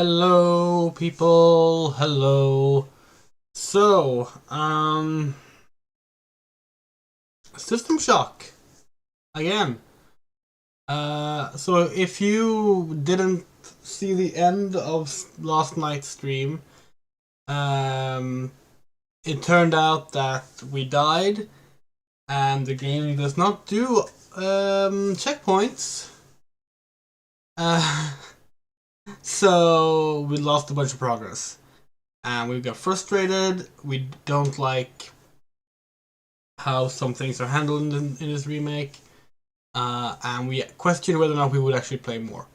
Hello, people. Hello. So, System Shock again. So if you didn't see the end of last night's stream, um, it turned out that we died, and the game does not do checkpoints. Uh, so we lost a bunch of progress, and we got frustrated. We don't like how some things are handled in this remake, and we questioned whether or not we would actually play more.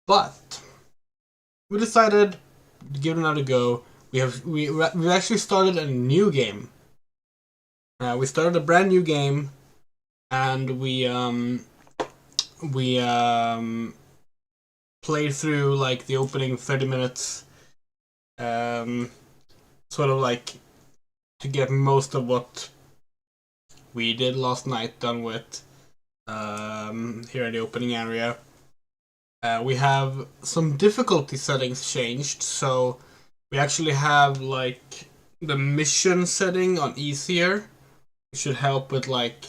But we decided to give it another go. We actually started a new game. We started a brand new game, and we played through like the opening 30 minutes, sort of like to get most of what we did last night done with. Here in the opening area. We have some difficulty settings changed, so we actually have like the mission setting on easier. It should help with like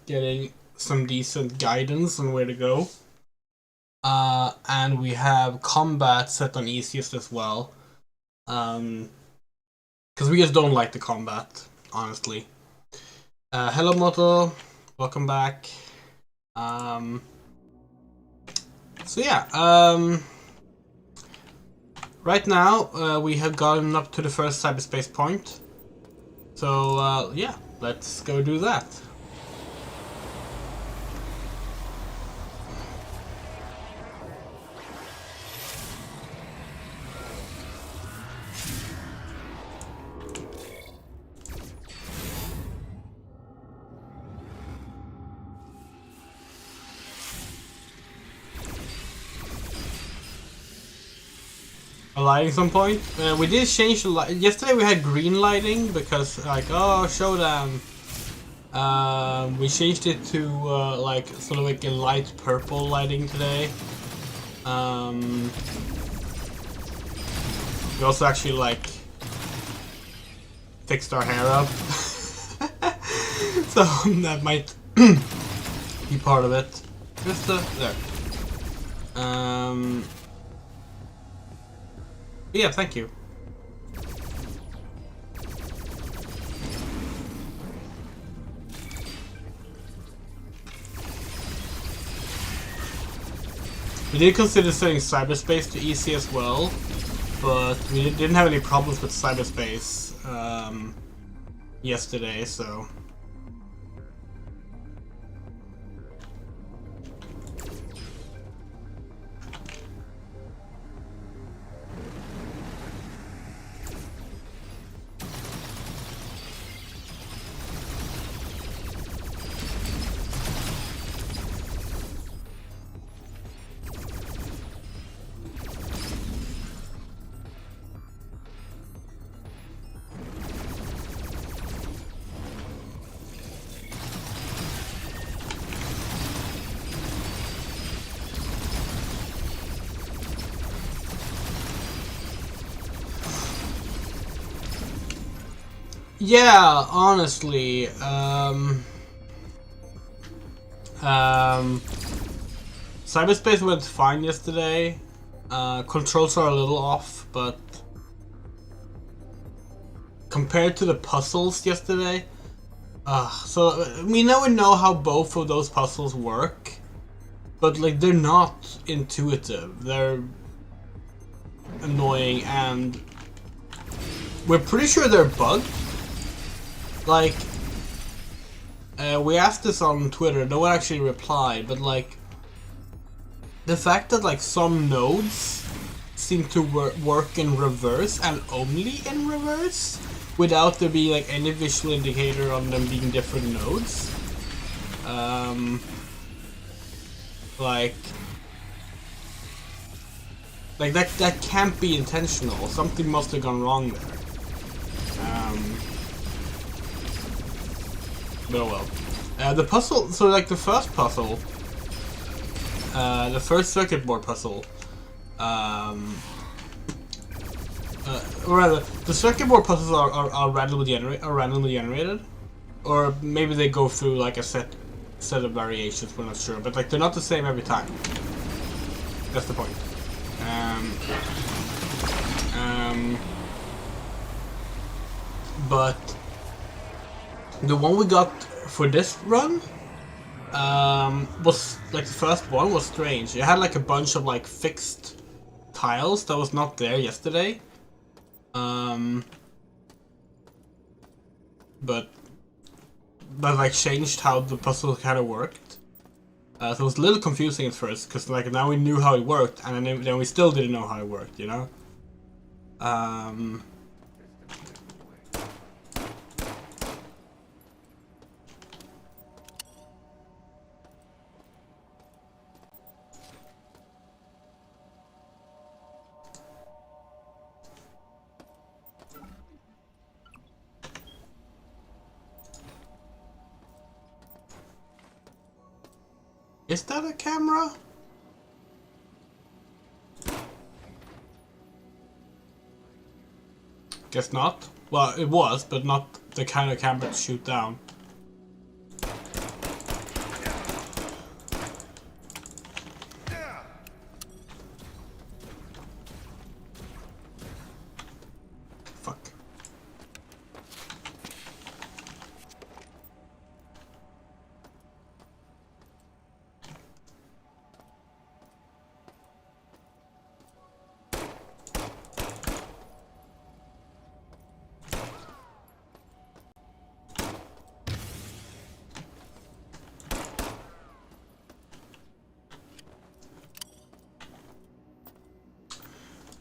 getting some decent guidance on where to go. And we have combat set on easiest as well. Because we just don't like the combat, honestly. Hello Moto, welcome back. So yeah, right now we have gotten up to the first cyberspace point. So yeah, let's go do that. A lighting some point. We did change the light. Yesterday we had green lighting because like, oh, showdown. We changed it to like sort of like a light purple lighting today. We also actually like fixed our hair up. So that might be part of it. Just there. Yeah, thank you. We did consider setting cyberspace to easy as well, but we didn't have any problems with cyberspace yesterday, so... Yeah, honestly, cyberspace went fine yesterday. Controls are a little off, but compared to the puzzles yesterday, so we know how both of those puzzles work, but like they're not intuitive. They're annoying, and we're pretty sure they're bugged. Like, we asked this on Twitter, no one actually replied, but like, the fact that like some nodes seem to work in reverse and only in reverse, without there being like any visual indicator on them being different nodes, like that can't be intentional. Something must have gone wrong there. But oh well. The puzzle, so like the first puzzle, the first circuit board puzzle, Or rather, the circuit board puzzles are randomly generated, or maybe they go through like a set of variations. We're not sure, but like they're not the same every time. That's the point. But the one we got for this run was like the first one was strange. It had like a bunch of like fixed tiles that was not there yesterday. But like changed how the puzzle kind of worked. So it was a little confusing at first because like now we knew how it worked, and then we still didn't know how it worked, you know. Is that a camera? Guess not. Well, it was, but not the kind of camera to shoot down. Fuck.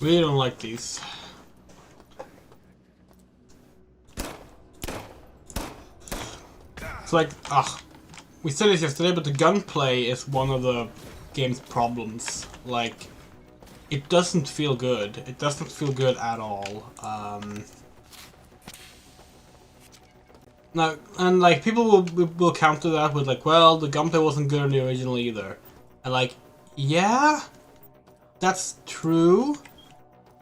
We don't like these. It's like, we said this yesterday, but the gunplay is one of the game's problems. Like, it doesn't feel good. It doesn't feel good at all. Now, and like people will counter that with like, well, the gunplay wasn't good in the original either, and like, yeah, that's true,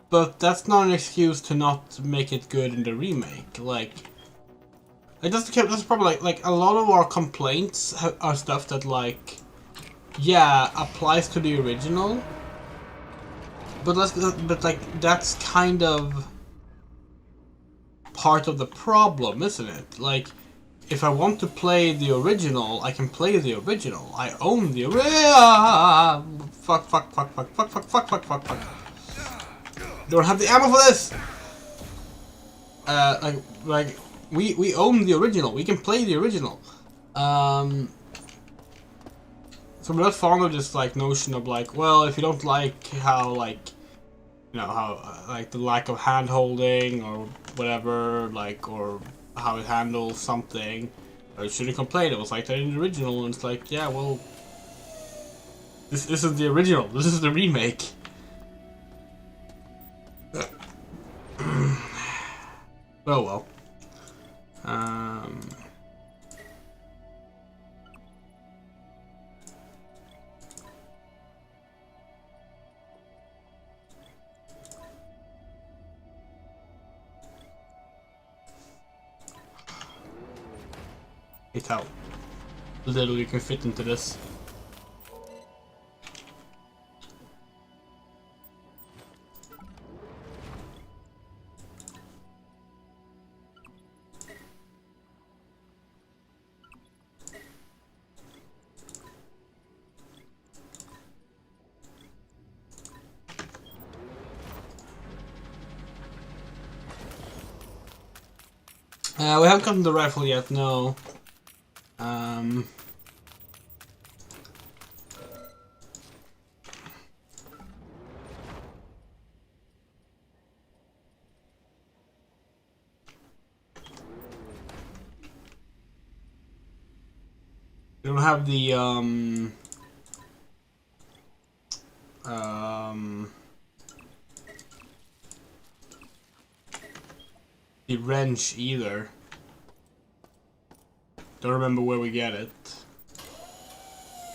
but that's not an excuse to not make it good in the remake. Like that's the problem. Like a lot of our complaints are stuff that like, yeah, applies to the original, but like that's kind of part of the problem, isn't it? Like, if I want to play the original, I can play the original. I own the original. Fuck. Don't have the ammo for this. Like we own the original. We can play the original. So we're not fond of this like notion of like, well, if you don't like how like, you know, how like the lack of hand holding or whatever, like, or how it handles something, or you shouldn't complain. It was like that in the original, and it's like, yeah, well, this is the original. This is the remake. Oh well. It's how little you can fit into this. We haven't gotten the rifle yet, no. We don't have the wrench either. Don't remember where we get it.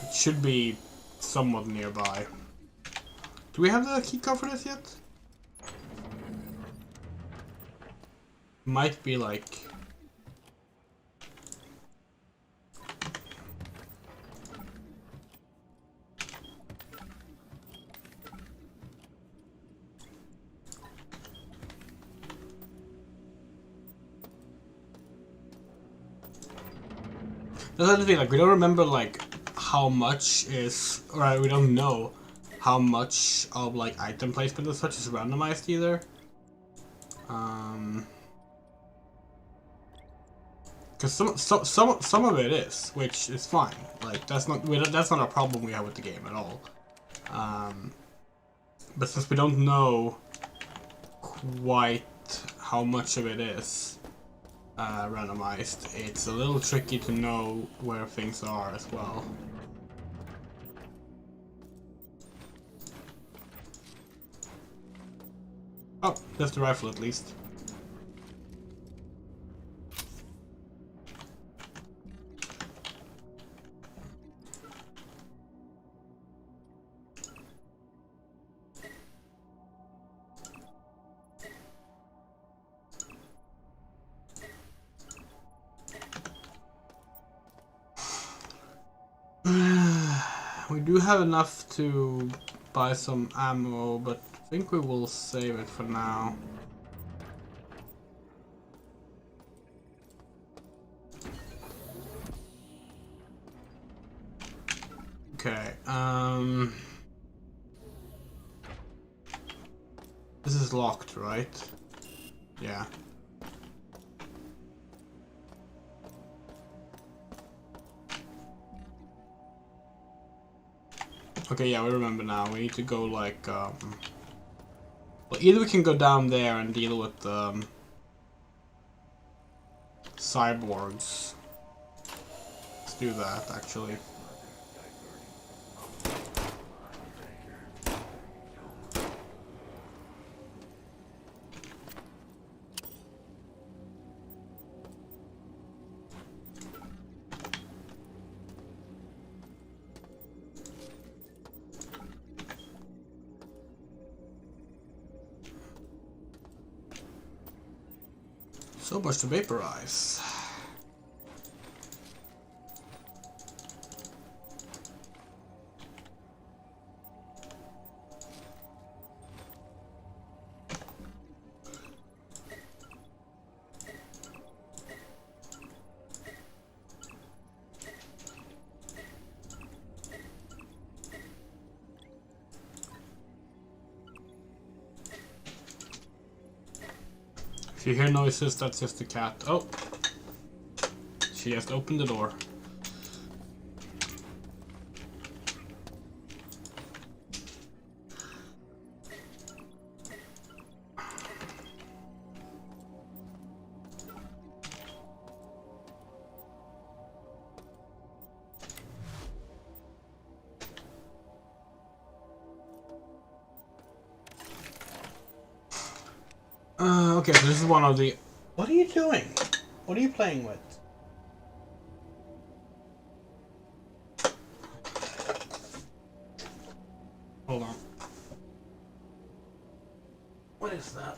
It should be somewhat nearby. Do we have the key card for this yet? Might be like... That's the thing, like, we don't remember, like, how much is... Or we don't know how much of, like, item placement and such is randomized either. Because some of it is, which is fine. Like, that's not a problem we have with the game at all. But since we don't know quite how much of it is randomized, it's a little tricky to know where things are as well. Oh, there's the rifle at least. We do have enough to buy some ammo, but I think we will save it for now. Okay, this is locked, right? Yeah. Okay, yeah, we remember now. We need to go like, well, either we can go down there and deal with cyborgs. Let's do that, actually. So much to vaporize. If you hear noises, that's just the cat. Oh! She just opened the door. Okay, so this is one of the... What are you doing? What are you playing with? Hold on. What is that?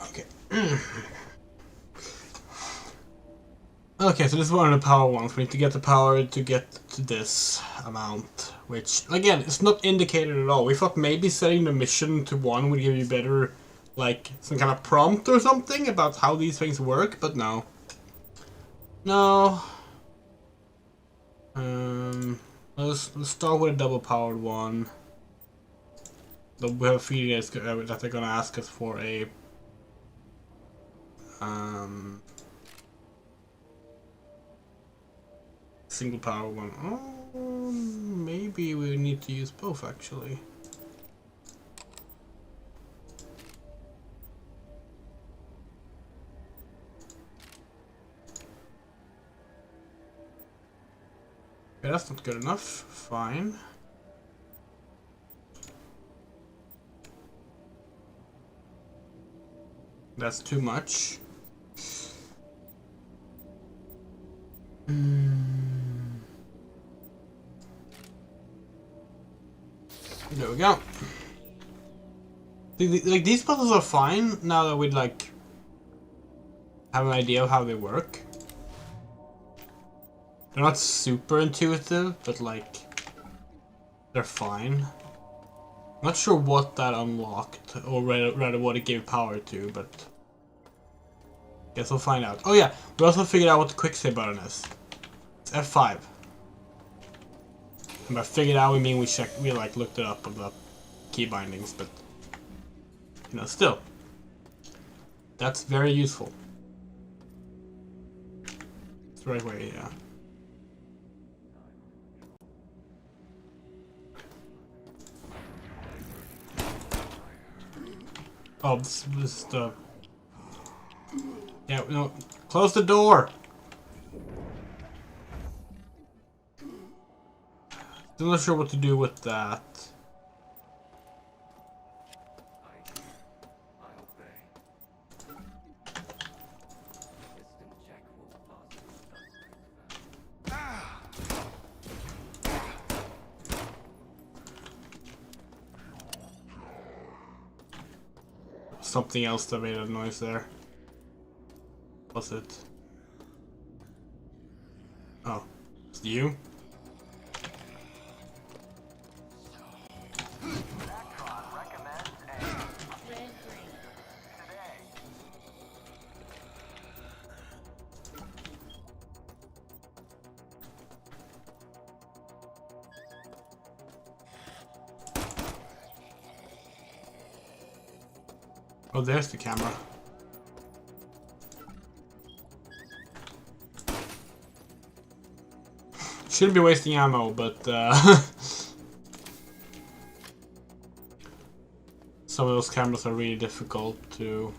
Okay. Okay, so this is one of the power ones. We need to get the power to get to this amount, which, again, it's not indicated at all. We thought maybe setting the mission to 1 would give you better, like, some kind of prompt or something about how these things work, but no. No. Let's start with a double-powered one. We have a feeling that they're gonna ask us for a... single power one. Oh, maybe we need to use both actually. Okay, that's not good enough. Fine. That's too much. There we go. Like, these puzzles are fine now that we like have an idea of how they work. They're not super intuitive, but like they're fine. Not sure what that unlocked, or rather what it gave power to, but guess we'll find out. Oh yeah, we also figured out what the quick save button is. It's F5. And by figured out we mean we like looked it up on the key bindings, but you know, still. That's very useful. It's the right way, yeah. Oh, this is the... Yeah, no, close the door! Still not sure what to do with that. Something else that made a noise there. What's it? Oh, it's you? Oh, there's the camera. Shouldn't be wasting ammo, but some of those cameras are really difficult to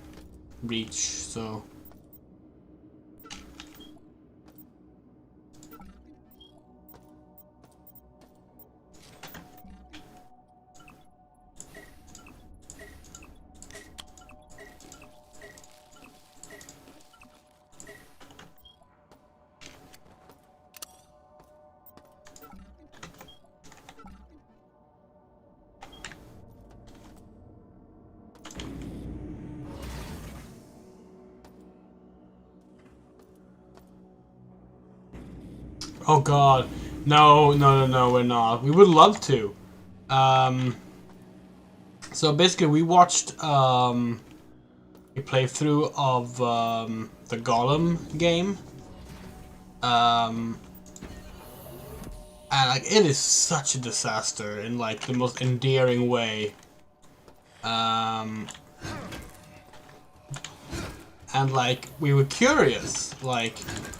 reach, so... Oh god. No, we're not. We would love to. So basically we watched a playthrough of the Golem game. And like it is such a disaster in like the most endearing way. And like we were curious, like,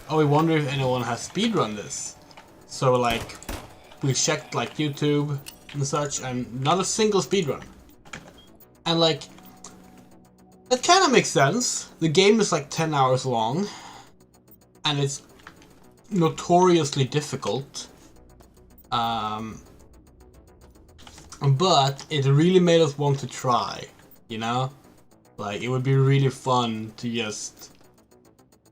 oh, we wonder if anyone has speedrun this. So like we checked like YouTube and such, and not a single speedrun. And like that kind of makes sense. The game is like 10 hours long, and it's notoriously difficult. But it really made us want to try, you know? Like, it would be really fun to just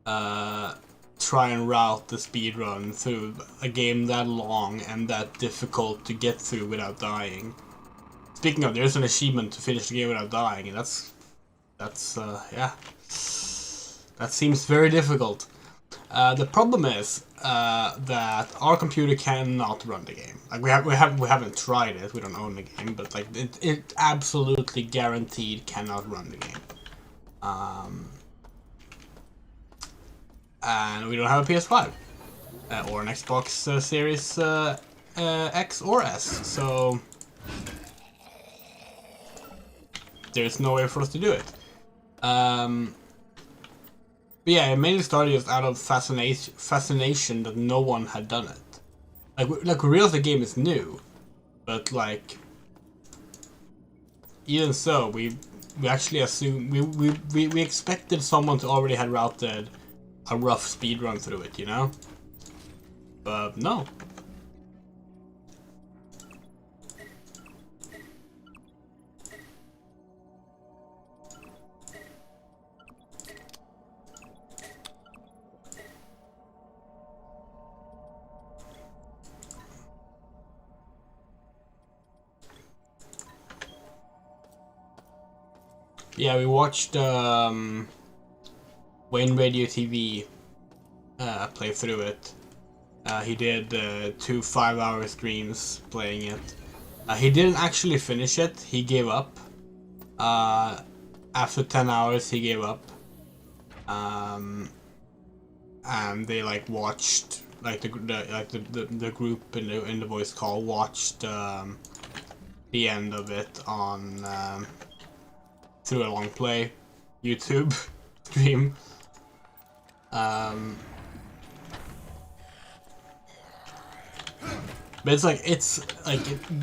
try and route the speedrun through a game that long and that difficult to get through without dying. Speaking of, there's an achievement to finish the game without dying, and that's yeah. That seems very difficult. The problem is that our computer cannot run the game. Like we haven't tried it. We don't own the game, but like it absolutely guaranteed cannot run the game. And we don't have a PS5 or an Xbox Series X or S, so there's no way for us to do it. But yeah, it mainly started just out of fascination that no one had done it. Like we realized the game is new, but like even so, we actually assumed we expected someone to already had routed a rough speed run through it, you know? But no. Yeah, we watched Wayne Radio TV play through it. He did 2 5-hour streams playing it. He didn't actually finish it. He gave up. After 10 hours, he gave up. And they like watched, like the group in the voice call watched the end of it on through a long play YouTube stream. But it's like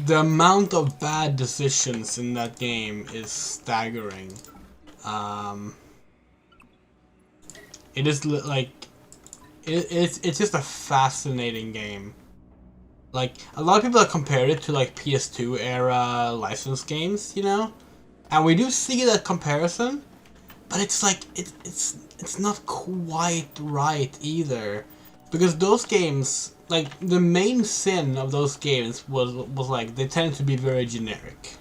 the amount of bad decisions in that game is staggering. It is like it's just a fascinating game. Like a lot of people have compared it to like PS2 era licensed games, you know, and we do see that comparison, but it's like it's not quite right either, because those games, like the main sin of those games was like they tend to be very generic.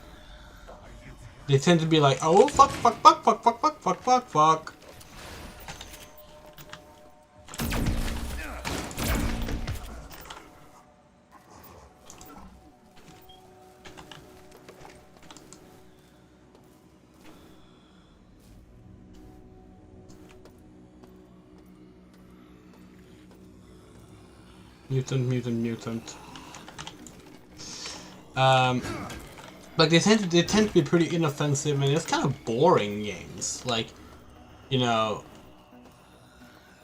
They tend to be like, oh fuck fuck fuck fuck fuck fuck fuck fuck fuck. Mutant. Like they tend to be pretty inoffensive, and it's kind of boring games. Like, you know,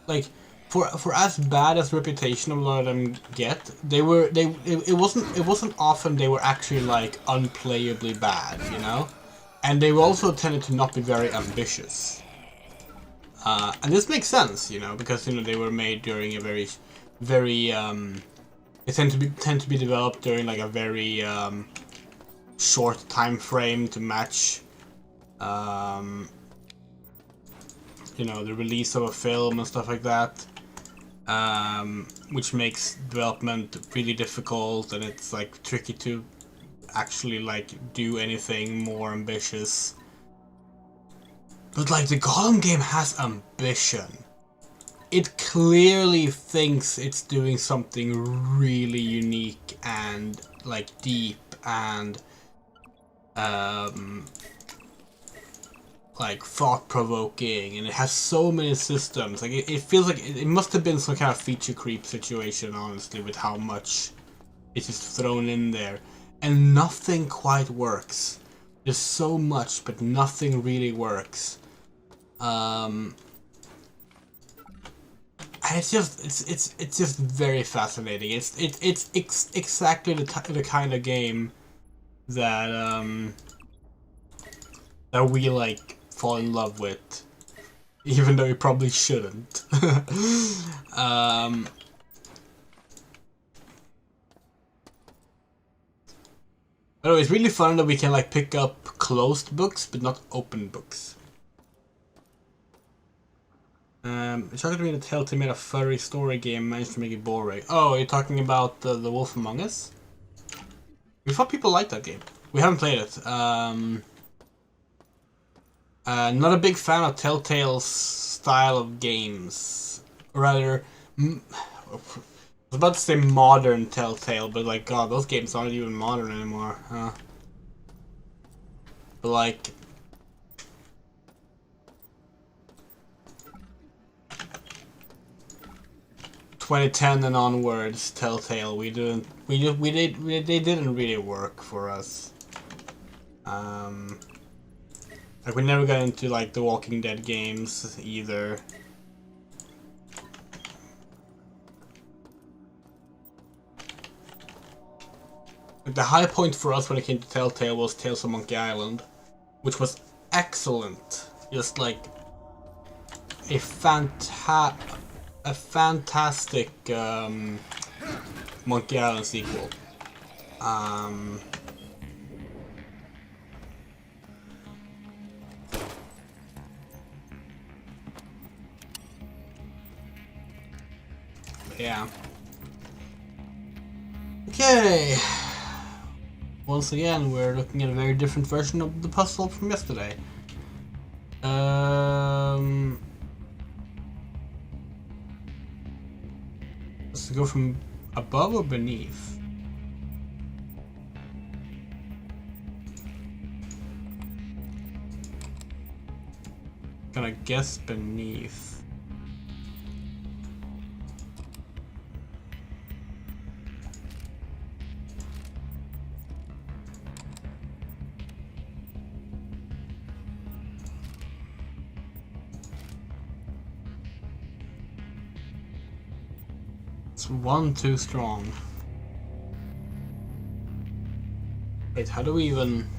like for as bad as reputation a lot of them get, it wasn't often they were actually like unplayably bad, you know, and they also tended to not be very ambitious. And this makes sense, you know, because you know they were made during a very they tend to be developed during like a very short time frame to match you know, the release of a film and stuff like that, which makes development really difficult, and it's like tricky to actually like do anything more ambitious. But like the Gollum game has ambition. It clearly thinks it's doing something really unique and like deep and like thought-provoking, and it has so many systems. Like it feels like it must have been some kind of feature creep situation, honestly, with how much it's just thrown in there, and nothing quite works. There's so much, but nothing really works. And it's just very fascinating. It's exactly the kind of game that that we like fall in love with, even though we probably shouldn't. But it's really fun that we can like pick up closed books but not open books. Chocolate Read and Telltale made a furry story game, managed to make it boring. Oh, you're talking about the Wolf Among Us? We thought people liked that game. We haven't played it. Not a big fan of Telltale's style of games. Or rather, I was about to say modern Telltale, but like, God, those games aren't even modern anymore, huh? But like, ...2010 and onwards, Telltale, they didn't really work for us. Like we never got into like the Walking Dead games either. Like, the high point for us when it came to Telltale was Tales of Monkey Island, which was excellent. Just like a fantastic Monkey Island sequel. Yeah. Okay. Once again, we're looking at a very different version of the puzzle from yesterday. Does it go from above or beneath? Gonna guess beneath. It's one too strong. Wait, how do we even...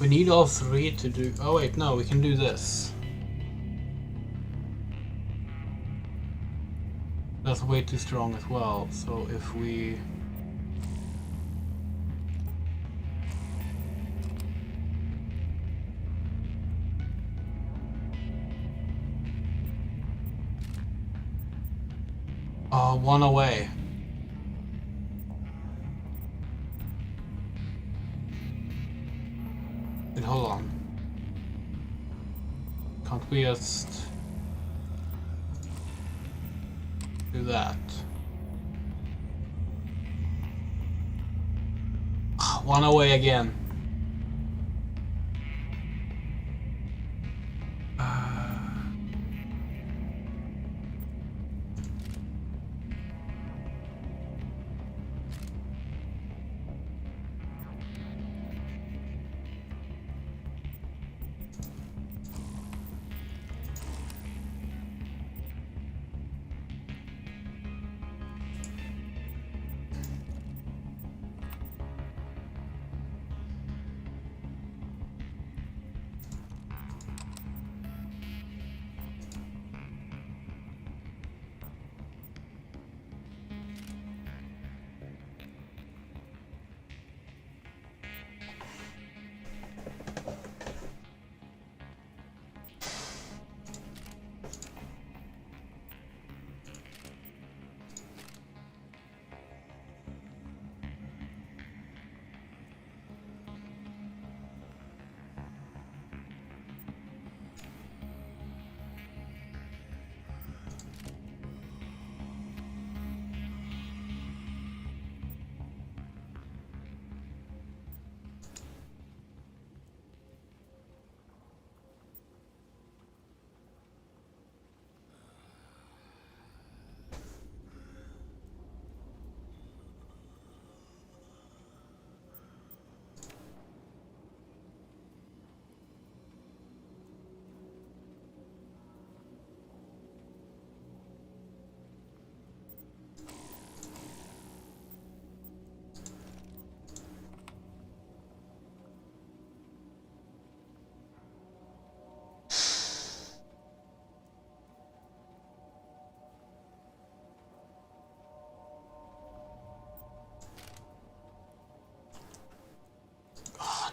We need all three to do... Oh wait, no, we can do this. That's way too strong as well, so if we... one away. Wait, hold on. Can't we just... do that? One away again.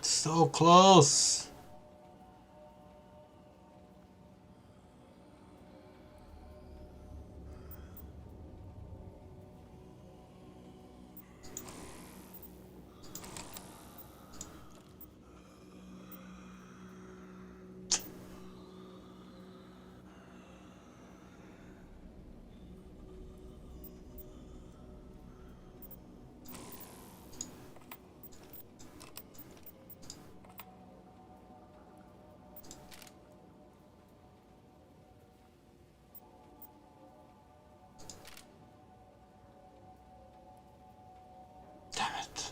So close. Damn it.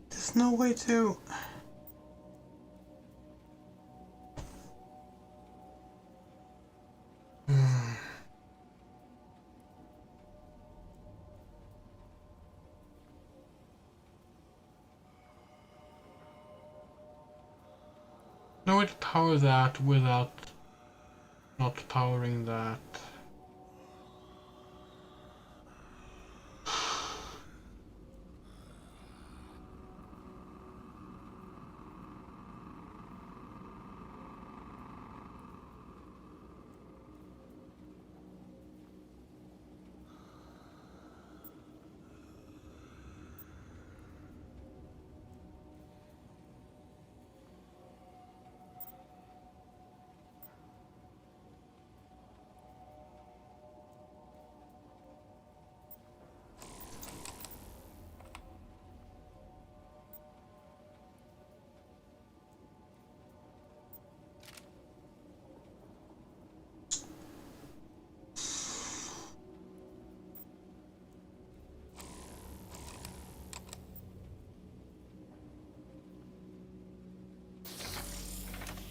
There's no way to... No way to power that without not powering that.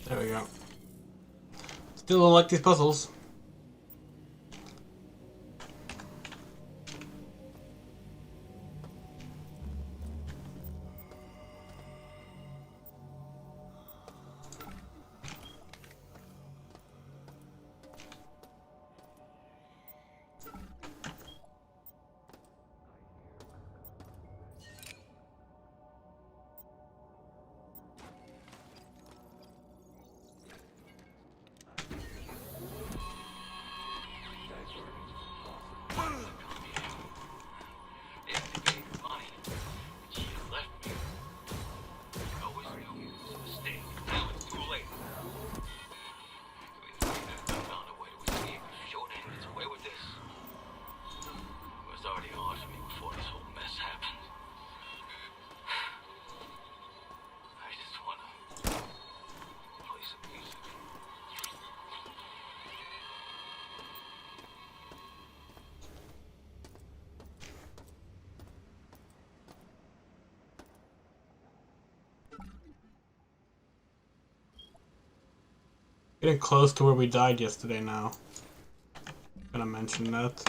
There we go. Still don't like these puzzles. Getting close to where we died yesterday now. Gonna mention that.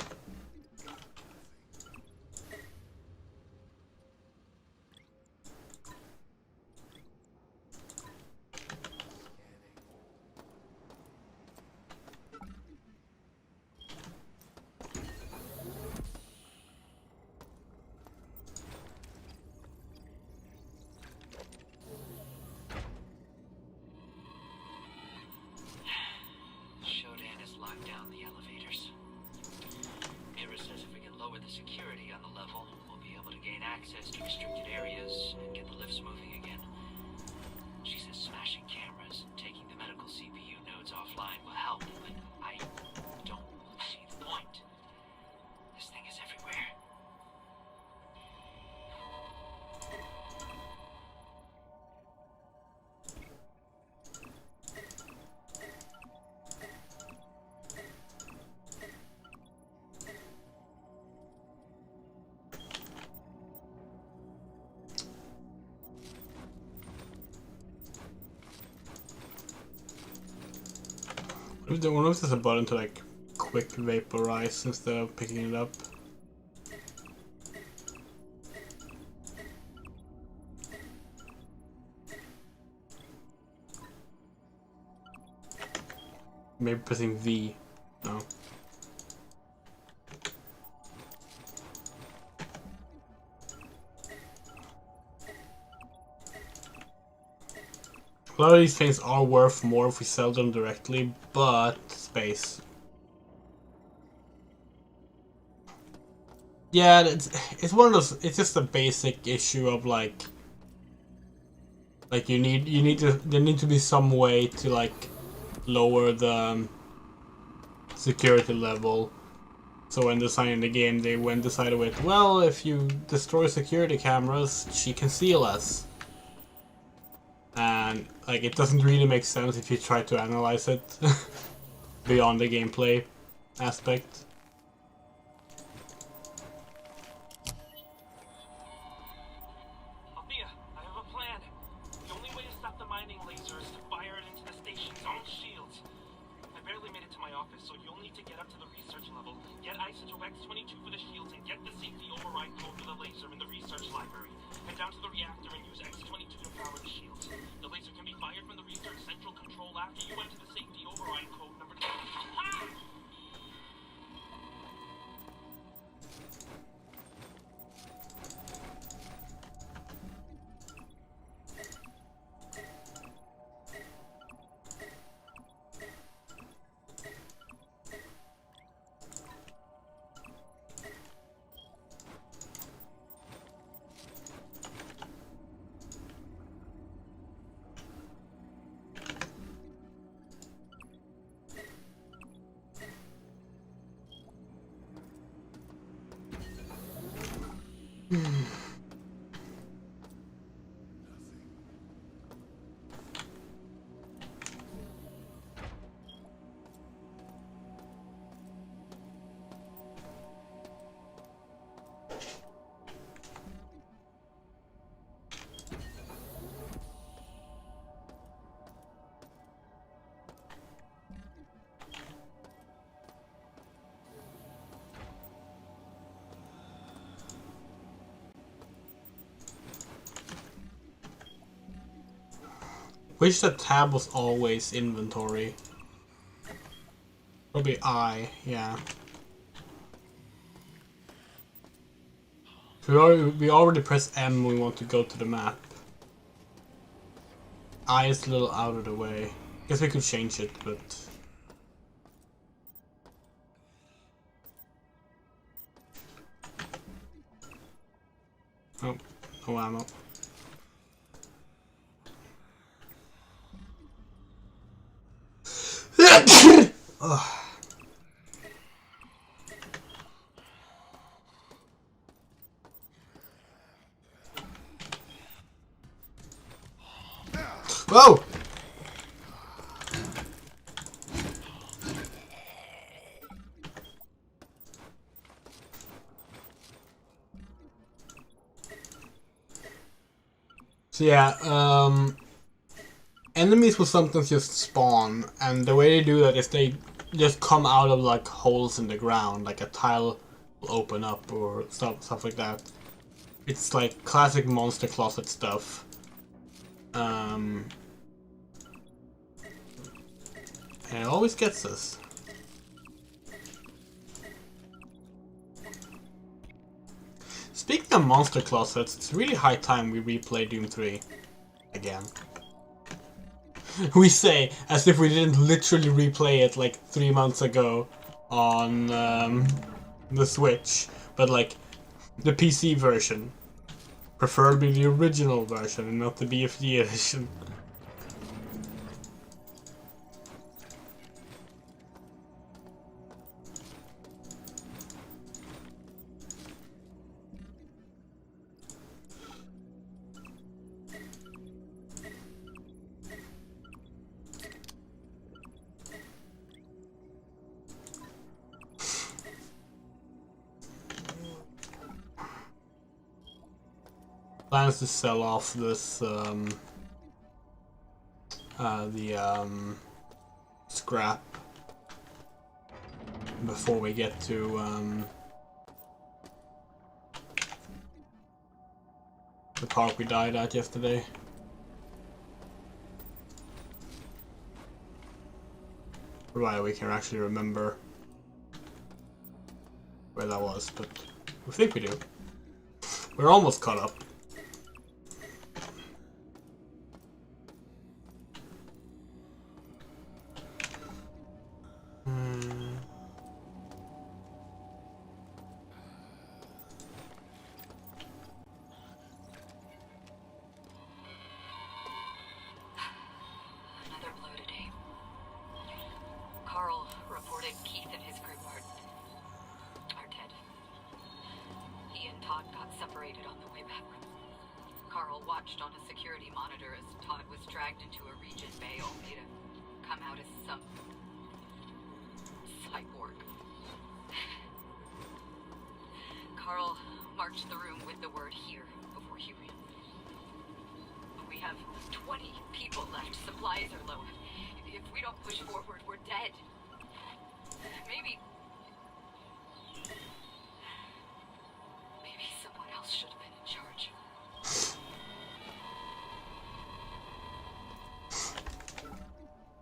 Access to restricted areas and get the lifts moving again. She says smashing cameras and taking the medical CPU nodes offline will help, but I don't see the point. This thing is everywhere. I wonder if there's a button to like quick vaporize instead of picking it up. Maybe pressing V. No. A lot of these things are worth more if we sell them directly, but space. Yeah, it's one of those. It's just a basic issue of like there need to be some way to like lower the security level. So when designing the game, they went decided with, well, if you destroy security cameras, she can see less. And like it doesn't really make sense if you try to analyze it beyond the gameplay aspect. Althea, I have a plan. The only way to stop the mining laser is to fire it into the station's own shields. I barely made it to my office, so you'll need to get up to the research level, get isotope X-22 for the shields, and get the safety override code for the laser in the research library. Head down to the reactor and use X-22 to power the shields. The laser can be fired from the research center Wish that tab was always inventory. Probably I, yeah. We already press M when we want to go to the map. I is a little out of the way. Guess we could change it, but... Oh, no ammo. Whoa! So yeah, enemies will sometimes just spawn, and the way they do that is they just come out of like holes in the ground, like a tile will open up or stuff like that. It's like classic monster closet stuff. And it always gets us. Speaking of monster closets, it's really high time we replay Doom 3 again. We say as if we didn't literally replay it like 3 months ago on the Switch, but like the PC version. Preferably the original version and not the BFG edition. Plans to sell off this scrap before we get to the park we died at yesterday. Provided we can actually remember where that was, but we think we do. We're almost caught up.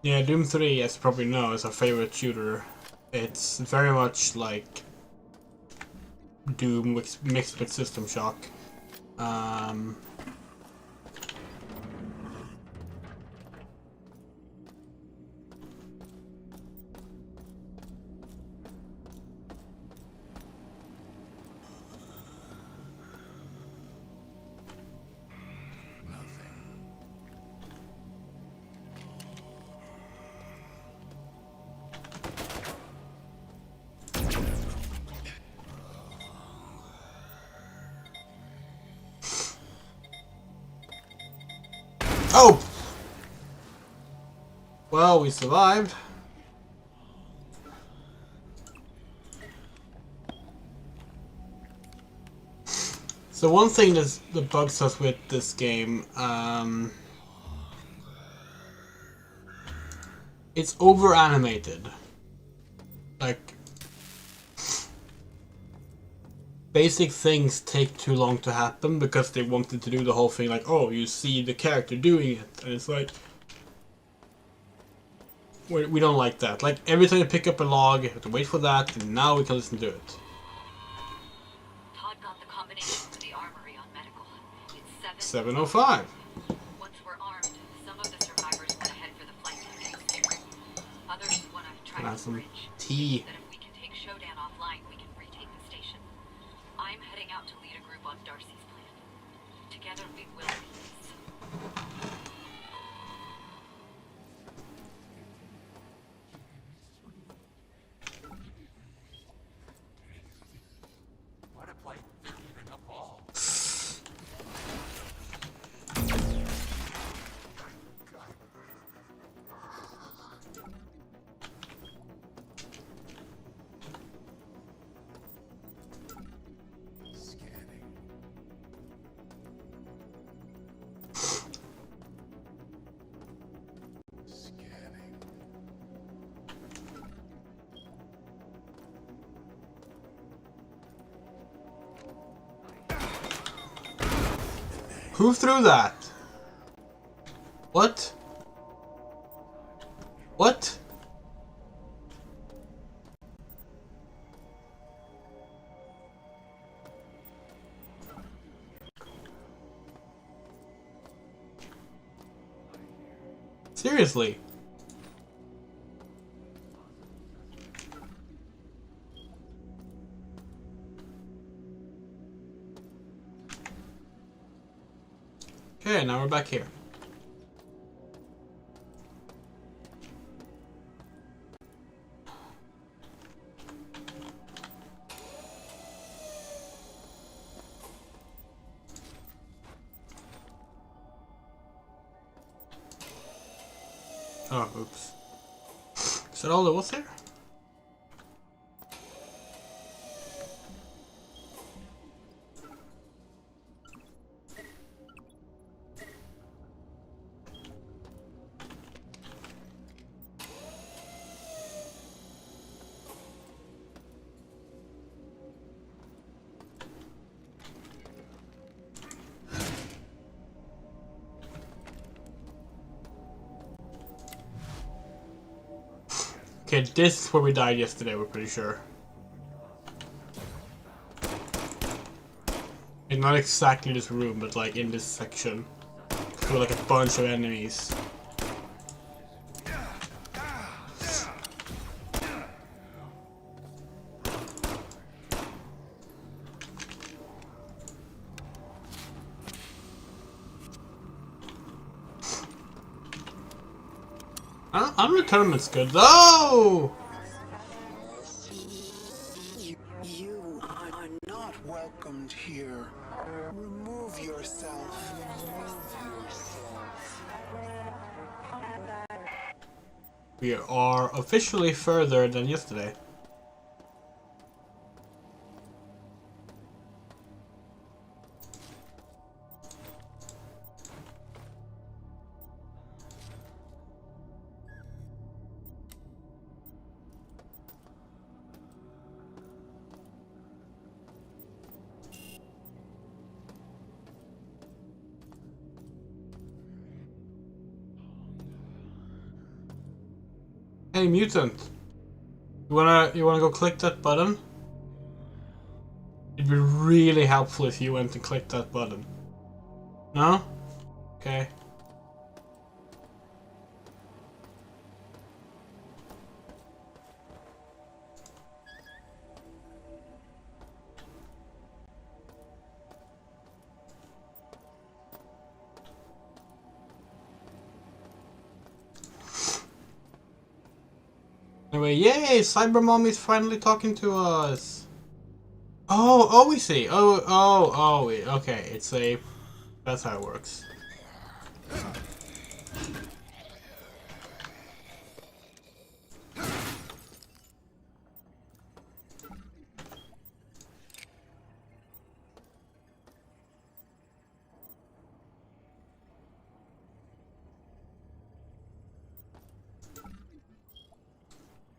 Yeah, Doom 3, as you probably know, is our favorite shooter. It's very much like Doom mixed with System Shock. Oh! Well, we survived. So one thing that bugs us with this game, it's over animated. Like, basic things take too long to happen because they wanted to do the whole thing like, oh, you see the character doing it, and it's like, we don't like that. Like, every time you pick up a log, you have to wait for that, and now we can listen to it. Todd got the combination for the armory on medical. It's 7:05. Once we're armed, some of the survivors went ahead for the flight tactics. Others want to try Have the some bridge. tea. That if we can take Showdown offline, we can retake the station. I'm heading out to lead a group on Darcy's plan. Together we will beat this. What a play. Even a ball. Scanning. Scanning. Who threw that? What? What? Seriously? Okay, now we're back here. Oh, oops. Is that all there was there? Okay, this is where we died yesterday, we're pretty sure. And not exactly this room, but like in this section. With like a bunch of enemies. Unreturnment's good though! You are not welcomed here. Remove yourself. We are officially further than yesterday. Hey mutant, you wanna go click that button? It'd be really helpful if you went and clicked that button. No? Okay. Anyway, yay! Cyber Mom is finally talking to us. Oh, we see. Okay. It's a. That's how it works.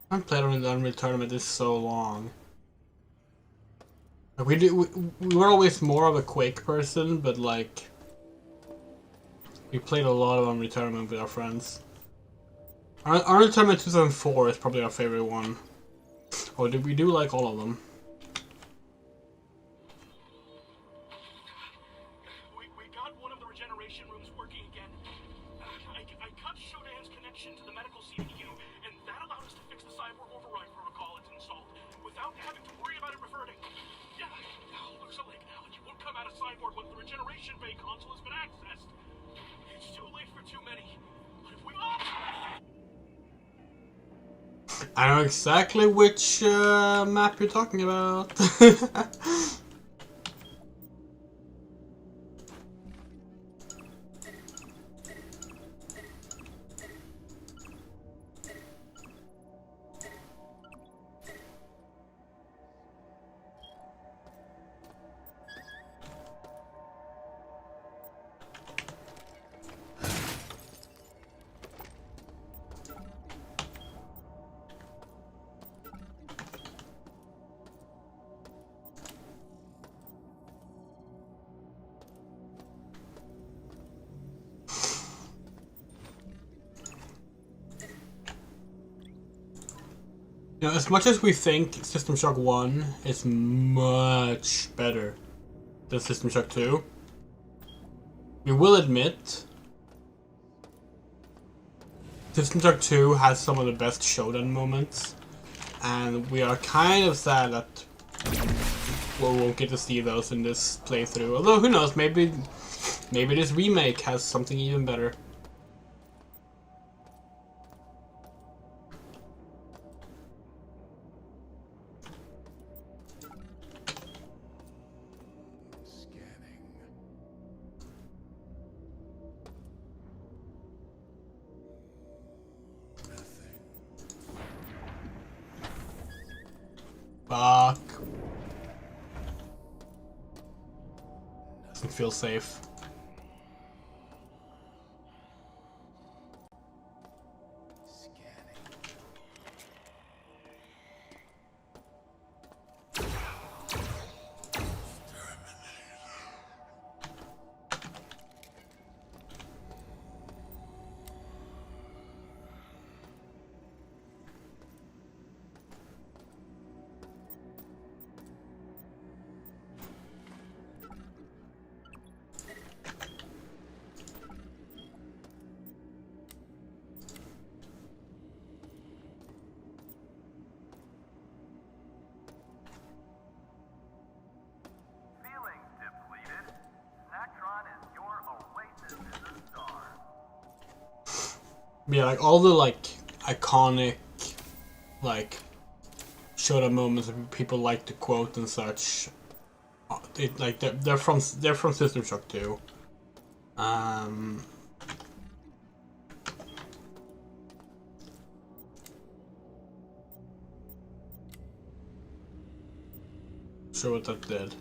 I haven't played on the Unreal Tournament this so long. Like we were always more of a Quake person, but like we played a lot of Unreal Tournament with our friends. Unreal Tournament 2004 is probably our favorite one. Oh, did we do like all of them? We got one of the regeneration rooms working again. I cut Shodan's connection to the medical CPU, and that allowed us to fix the cyborg override protocol it's installed without having to worry about it reverting. Yeah, looks like you won't come out of cyborg once the regeneration bay console has been accessed. It's too late for too many. But if we all... I know exactly which map you're talking about. You know, as much as we think System Shock 1 is much better than System Shock 2, we will admit System Shock 2 has some of the best showdown moments, and we are kind of sad that we won't get to see those in this playthrough. Although, who knows, maybe this remake has something even better. Fuck. Doesn't feel safe. Yeah, like all the like iconic like showdown moments that people like to quote and such. Like they're from System Shock 2. Sure what that did.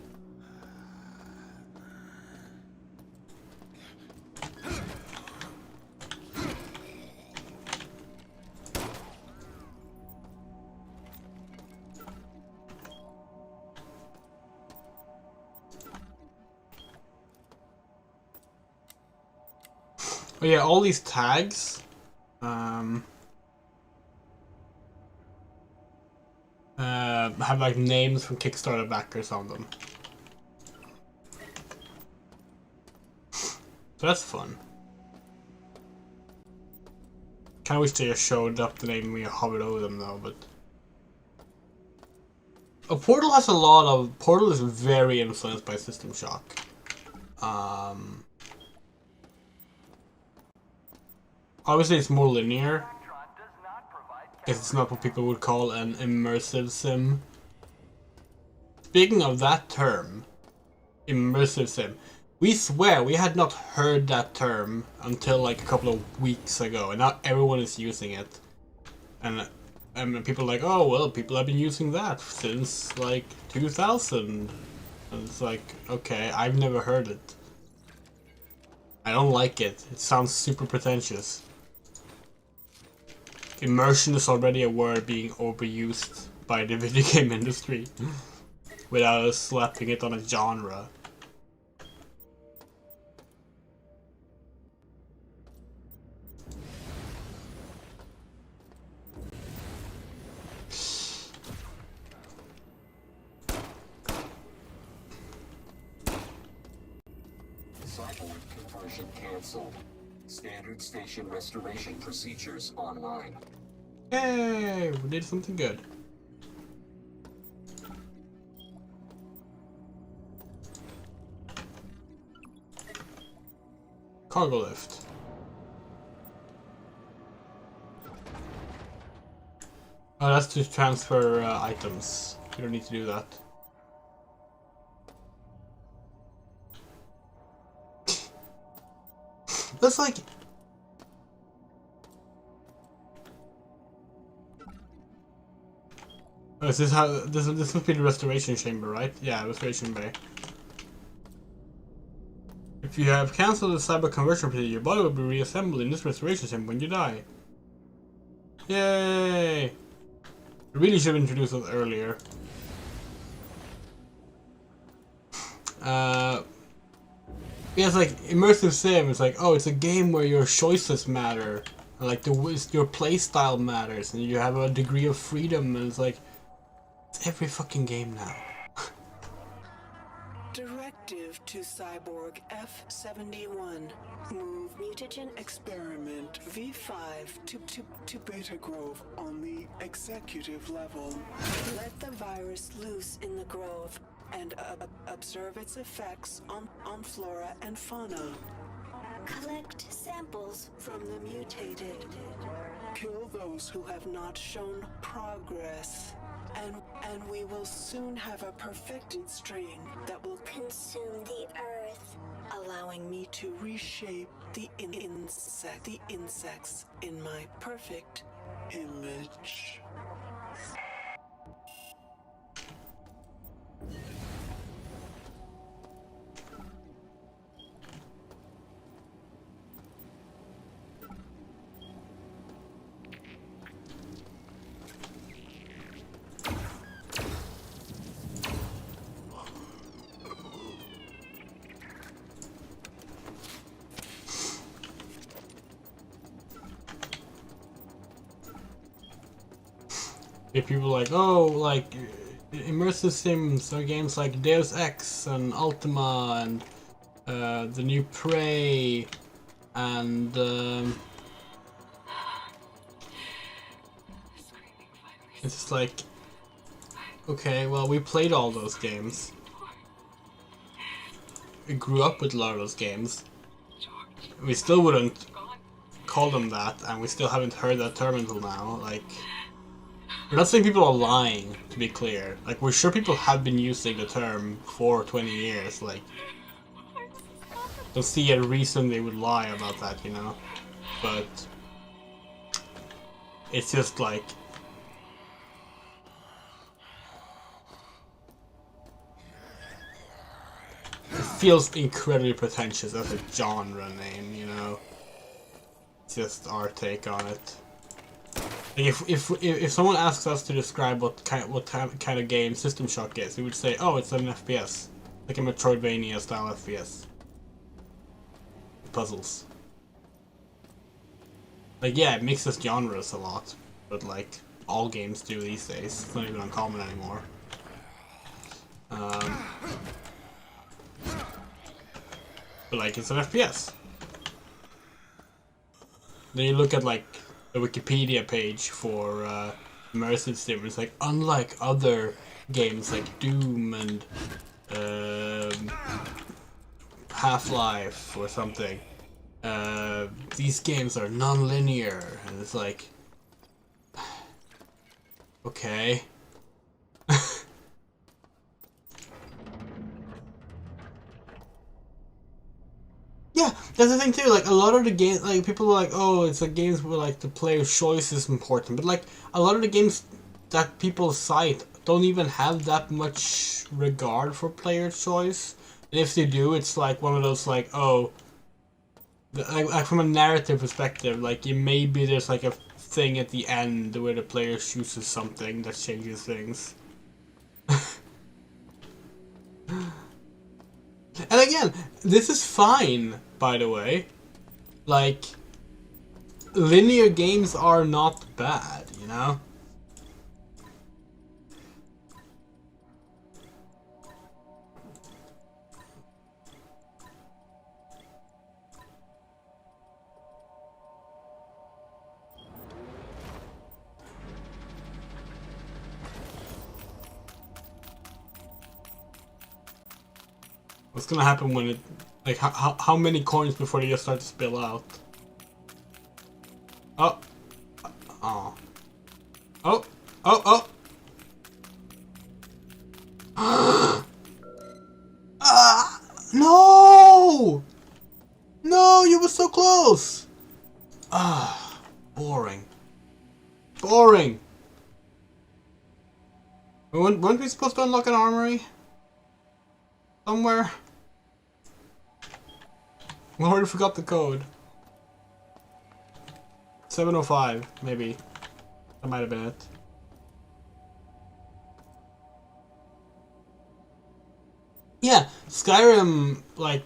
Oh yeah, all these tags have like names from Kickstarter backers on them. So that's fun. Kinda wish they just showed up the name when we hovered over them though, but... Portal has a lot of... Portal is very influenced by System Shock. Obviously it's more linear. It's not what people would call an immersive sim. Speaking of that term, immersive sim, we swear we had not heard that term until like a couple of weeks ago, and now everyone is using it. And people are like, oh well, people have been using that since like 2000. And it's like, okay, I've never heard it. I don't like it. It sounds super pretentious. immersion is already a word being overused by the video game industry without us slapping it on a genre. Cyborg conversion cancelled. Standard station restoration procedures online. Yay! We did something good. Cargo lift. Oh, that's to transfer items. You don't need to do that. That's like... Oh, is this how... This must be the restoration chamber, right? Yeah, restoration bay. If you have cancelled the cyber conversion procedure, your body will be reassembled in this restoration chamber when you die. Yay! I really should have introduced it earlier. Yeah, it's like immersive sim. It's like, oh, it's a game where your choices matter, and like your playstyle matters, and you have a degree of freedom. And it's like, it's every fucking game now. Directive to Cyborg F-71. Move mutagen experiment V5 to Beta Grove on the executive level. Let the virus loose in the grove and observe its effects on flora and fauna. Collect samples from the mutated. Kill those who have not shown progress. And we will soon have a perfected strain that will consume the earth, allowing me to reshape the insects in my perfect image. If people are like, oh, like immersive sims are games like Deus Ex and Ultima and the new Prey and it's just like, okay, well, we played all those games. We grew up with a lot of those games. We still wouldn't call them that, and we still haven't heard that term until now. Like, we're not saying people are lying, to be clear. Like, we're sure people have been using the term for 20 years. Like, don't see a reason they would lie about that, you know? But it's just like, it feels incredibly pretentious as a genre name, you know? It's just our take on it. Like if someone asks us to describe what kind of game System Shock is, we would say, oh, it's an FPS, like a Metroidvania style FPS. Puzzles. Like, yeah, it mixes genres a lot, but like all games do these days. It's not even uncommon anymore. But like, it's an FPS. Then you look at like the Wikipedia page for immersive sim. It's like, unlike other games like Doom and Half-Life or something, these games are non-linear, and it's like, okay. Yeah, that's the thing too. Like, a lot of the games, like, people are like, oh, it's like games where like the player's choice is important, but like a lot of the games that people cite don't even have that much regard for player choice. And if they do, it's like one of those like, oh, like from a narrative perspective, like maybe there's like a thing at the end where the player chooses something that changes things. And again, this is fine, by the way. Like, linear games are not bad, you know? What's gonna happen when it... Like, how many coins before they just start to spill out? Oh. Oh. Oh. Oh. Oh. Ah! No! No, you were so close! Ah. Boring. Boring. Weren't we supposed to unlock an armory? Somewhere? We already forgot the code. 705, maybe. That might have been it. Yeah, Skyrim, like,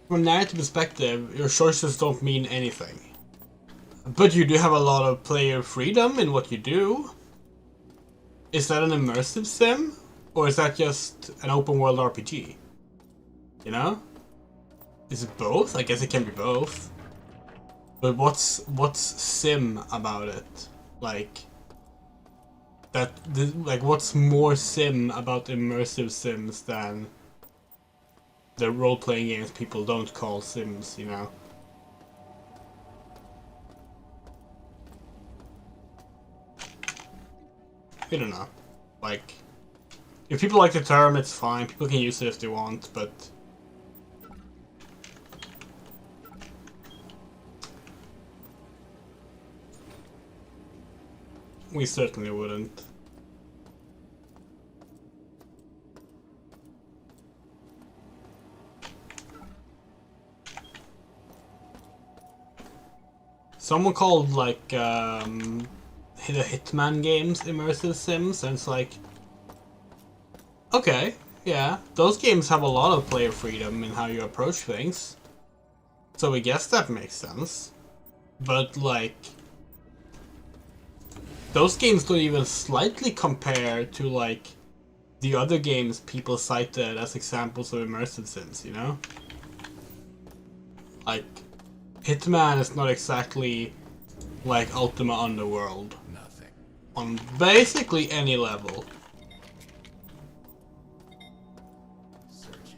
from a narrative perspective, your choices don't mean anything. But you do have a lot of player freedom in what you do. Is that an immersive sim? Or is that just an open world RPG? You know? Is it both? I guess it can be both. But what's sim about it? Like like what's more sim about immersive sims than the role-playing games people don't call sims, you know? I don't know. Like, if people like the term, it's fine. People can use it if they want, but we certainly wouldn't. Someone called, like, the Hitman games immersive sims, and it's like, okay, yeah, those games have a lot of player freedom in how you approach things. So I guess that makes sense. But, like, those games don't even slightly compare to, like, the other games people cited as examples of immersive sims, you know? Like, Hitman is not exactly like Ultima Underworld. Nothing. On basically any level. Searching.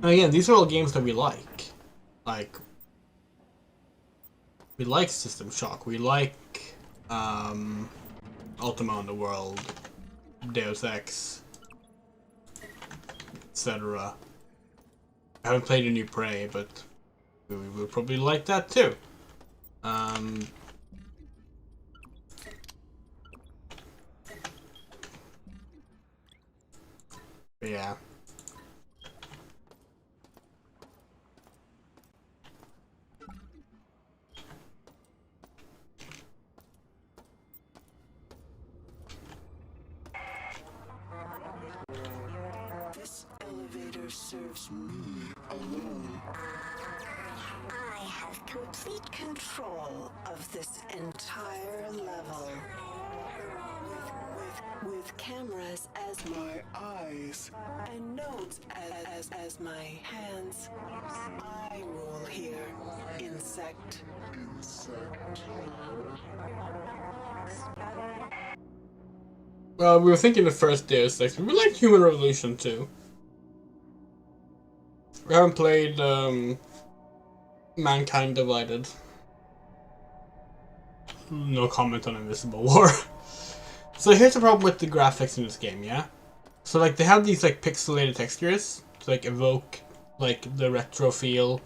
And again, these are all games that we like. Like, we like System Shock, we like Ultima Underworld, Deus Ex, etc. I haven't played a new Prey, but we will probably like that too. But yeah. This elevator serves me alone. I have complete control of this entire level. With cameras as my eyes and nodes as my hands. I rule here. Insect. Well, we were thinking the first Deus Ex, but we like Human Revolution too. We haven't played Mankind Divided. No comment on Invisible War. So here's the problem with the graphics in this game, yeah? So like they have these like pixelated textures to like evoke like the retro feel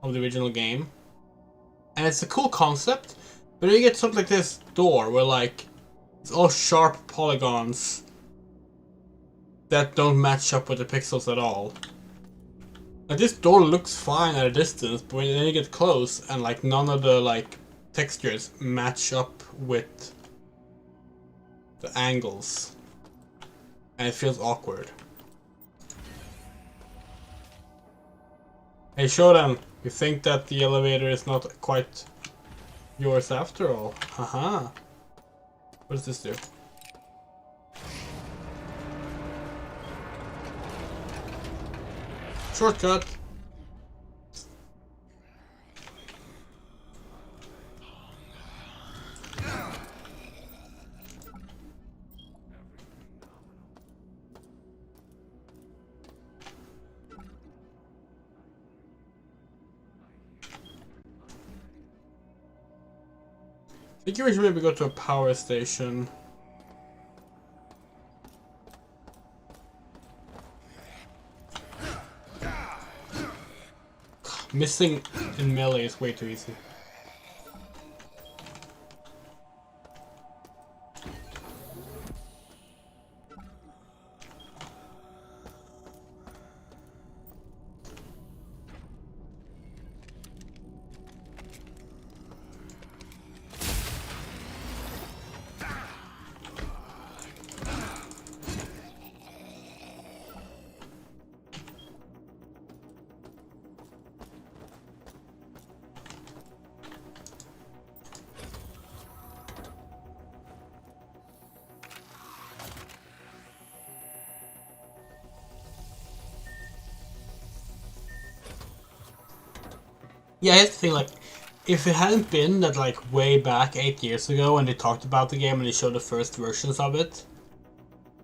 of the original game. And it's a cool concept, but then you get something like this door where like it's all sharp polygons that don't match up with the pixels at all. Like this door looks fine at a distance, but when then you get close and like none of the like textures match up with the angles. And it feels awkward. Hey Shodan, you think that the elevator is not quite yours after all? Haha. What does this do? Shortcut! I think we should maybe go to a power station. Missing in melee is way too easy. Yeah, here's the thing, like, if it hadn't been that, like, way back 8 years ago when they talked about the game and they showed the first versions of it,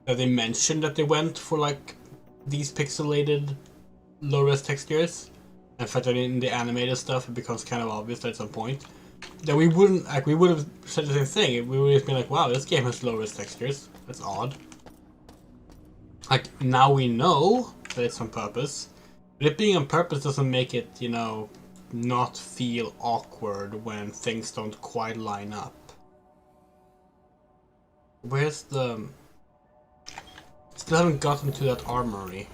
that they mentioned that they went for, like, these pixelated low-res textures, in fact, in the animated stuff, it becomes kind of obvious at some point, that we wouldn't, like, we would have said the same thing. We would have been like, wow, this game has low-res textures. That's odd. Like, now we know that it's on purpose, but it being on purpose doesn't make it, you know, not feel awkward when things don't quite line up. Where's the... Still haven't gotten to that armory.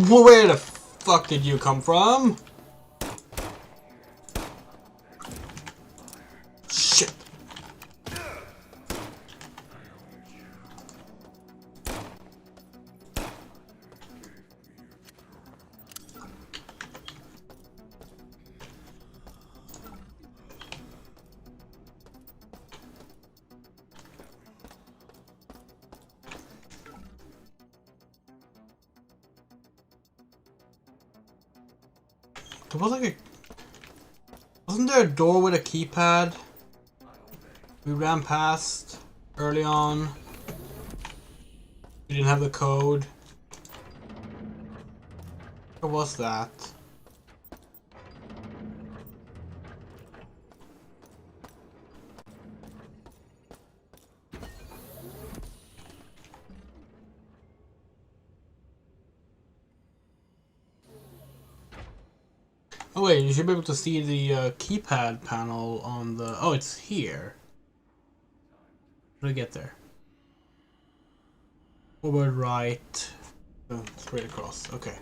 Where the fuck did you come from? Shit. There was like a... Wasn't there a door with a keypad? We ran past early on. We didn't have the code. What was that? Oh wait, you should be able to see the keypad panel on the... Oh, it's here. How do I get there? Forward, right. Oh, straight across. Okay.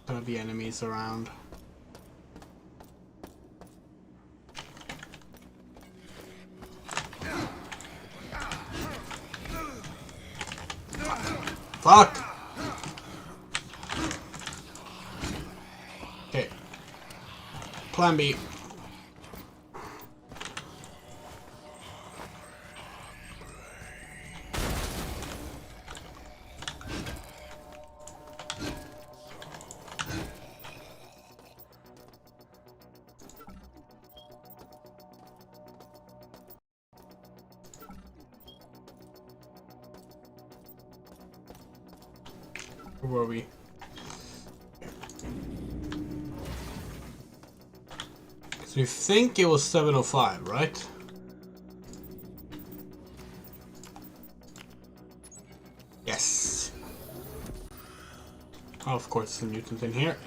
Gonna be enemies around. Fuck! Okay. Plan B. Where were we? So you think it was 7:05, right? Yes. Oh, of course, some mutants in here.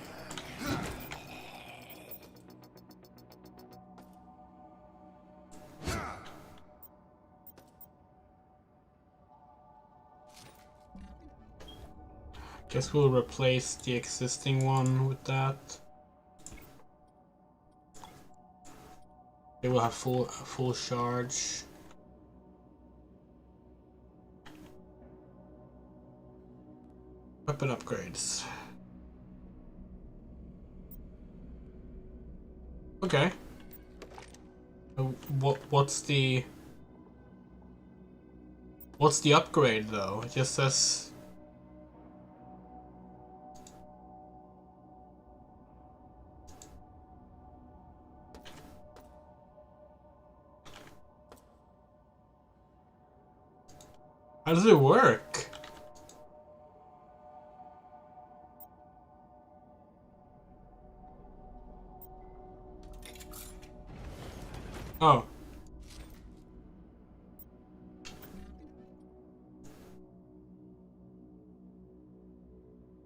Guess we'll replace the existing one with that. It will have full charge. Weapon upgrades. Okay. What's the upgrade though? It just says. How does it work? Oh.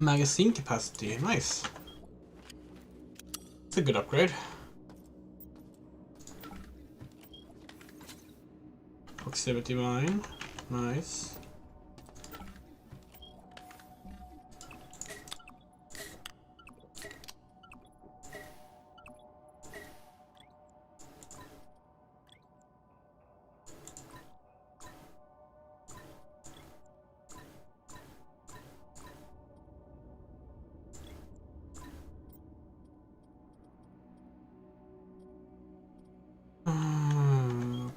Magazine capacity, nice. It's a good upgrade. Proximity mine, nice.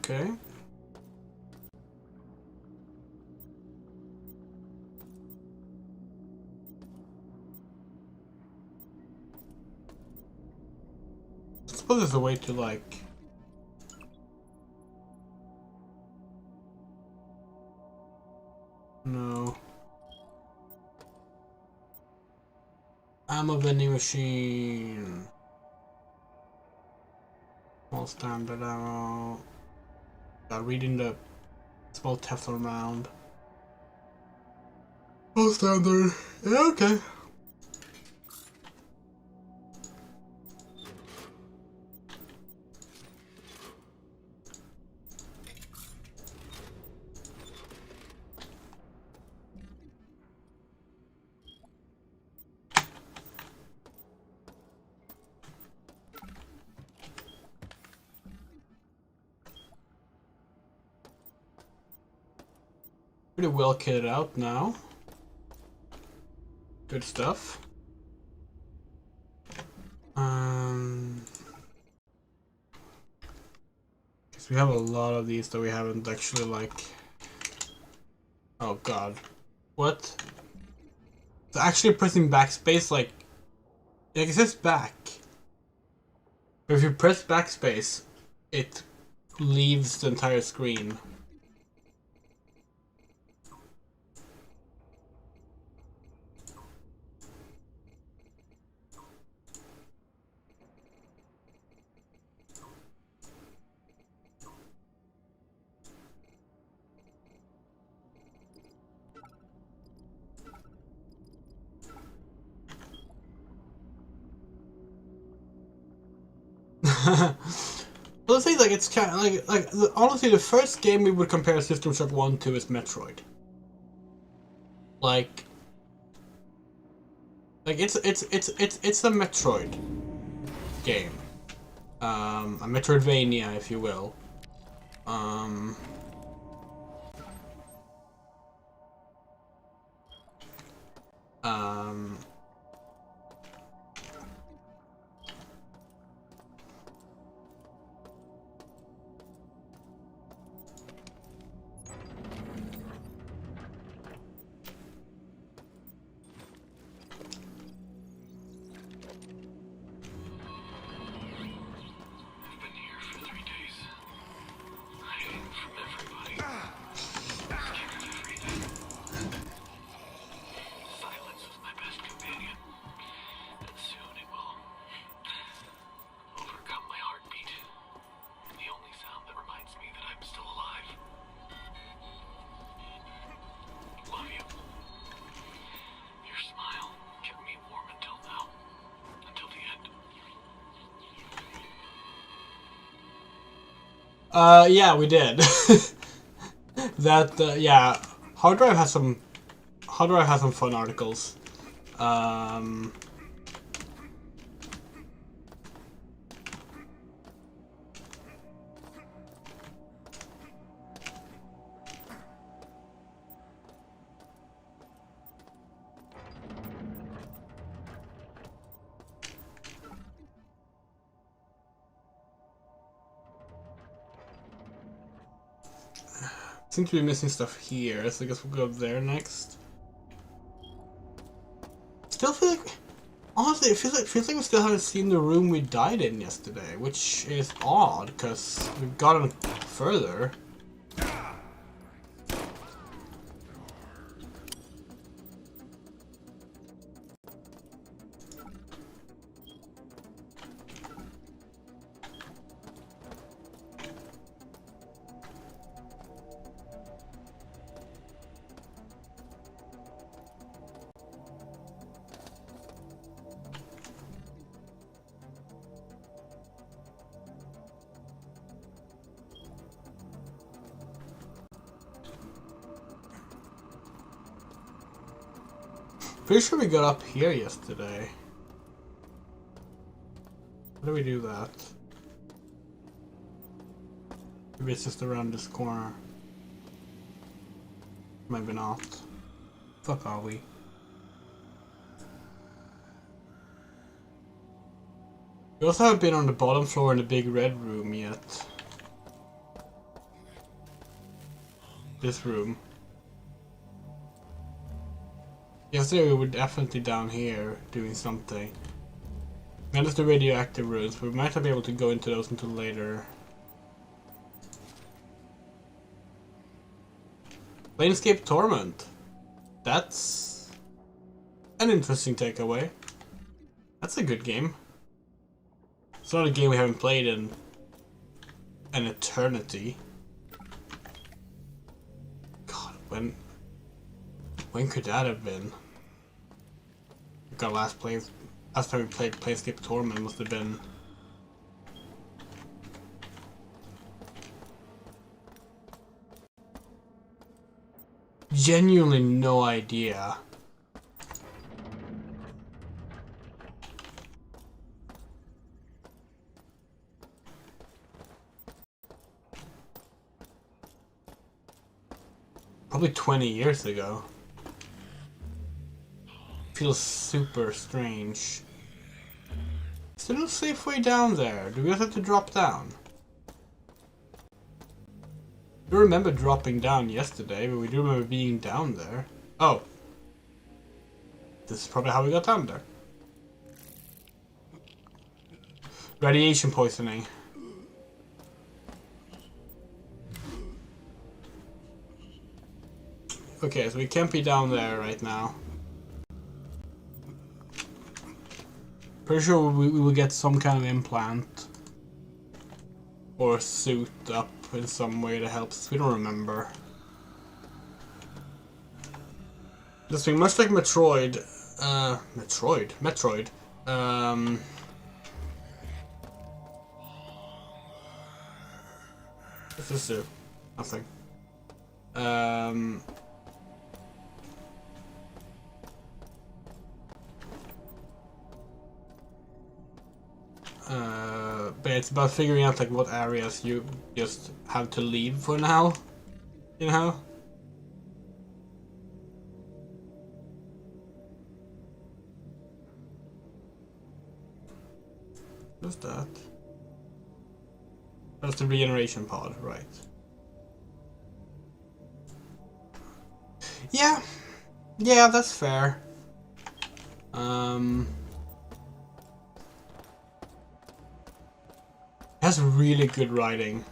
Okay. I suppose there's a way to like. No. Ammo vending machine. Small standard ammo. Reading the small Teflon round. Small standard. Yeah, okay. Pretty well kitted out now. Good stuff. Guess we have a lot of these that we haven't actually like. Oh god. What? So actually pressing backspace like it says back. But if you press backspace, it leaves the entire screen. Well, let's say like it's kind of like honestly the first game we would compare System Shock 1 to is Metroid. Like it's a Metroid game. A Metroidvania, if you will. I've been here for 3 days. Hiding from everybody. Scared of everything. Silence is Yeah, we did. That yeah, hard drive has some fun articles. Seem to be missing stuff here, so I guess we'll go there next. Still feel like, honestly, it feels like we still haven't seen the room we died in yesterday, which is odd because we've gotten further. Pretty sure we got up here yesterday. How do we do that? Maybe it's just around this corner. Maybe not. Fuck are we? We also haven't been on the bottom floor in the big red room yet. This room. Yesterday we were definitely down here doing something. That is the radioactive rooms, but we might not be able to go into those until later. Planescape Torment. That's an interesting takeaway. That's a good game. It's not a game we haven't played in an eternity. God, when could that have been? God, last time we played Planescape Torment must have been genuinely no idea. Probably 20 years ago. Feels super strange. Is there no safe way down there? Do we have to drop down? I don't remember dropping down yesterday, but we do remember being down there. Oh. This is probably how we got down there. Radiation poisoning. Okay, so we can't be down there right now. Pretty sure we will get some kind of implant. Or suit up in some way that helps. We don't remember. This thing, much like Metroid. Metroid. What's this do? Nothing. But it's about figuring out like what areas you just have to leave for now, you know? What's that? That's the regeneration pod, right? Yeah, that's fair. Has really good writing.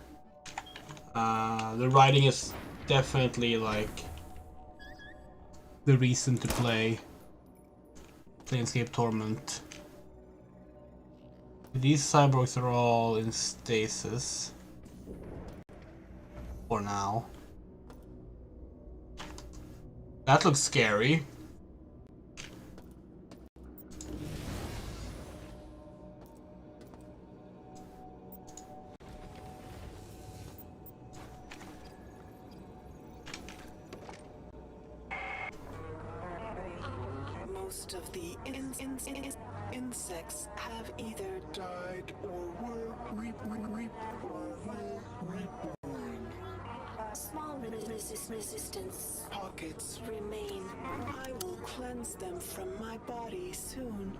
The writing is definitely like the reason to play Planescape Torment. These cyborgs are all in stasis for now. That looks scary. Most of the insects have either died or were reborn. Small resistance pockets remain. I will cleanse them from my body soon.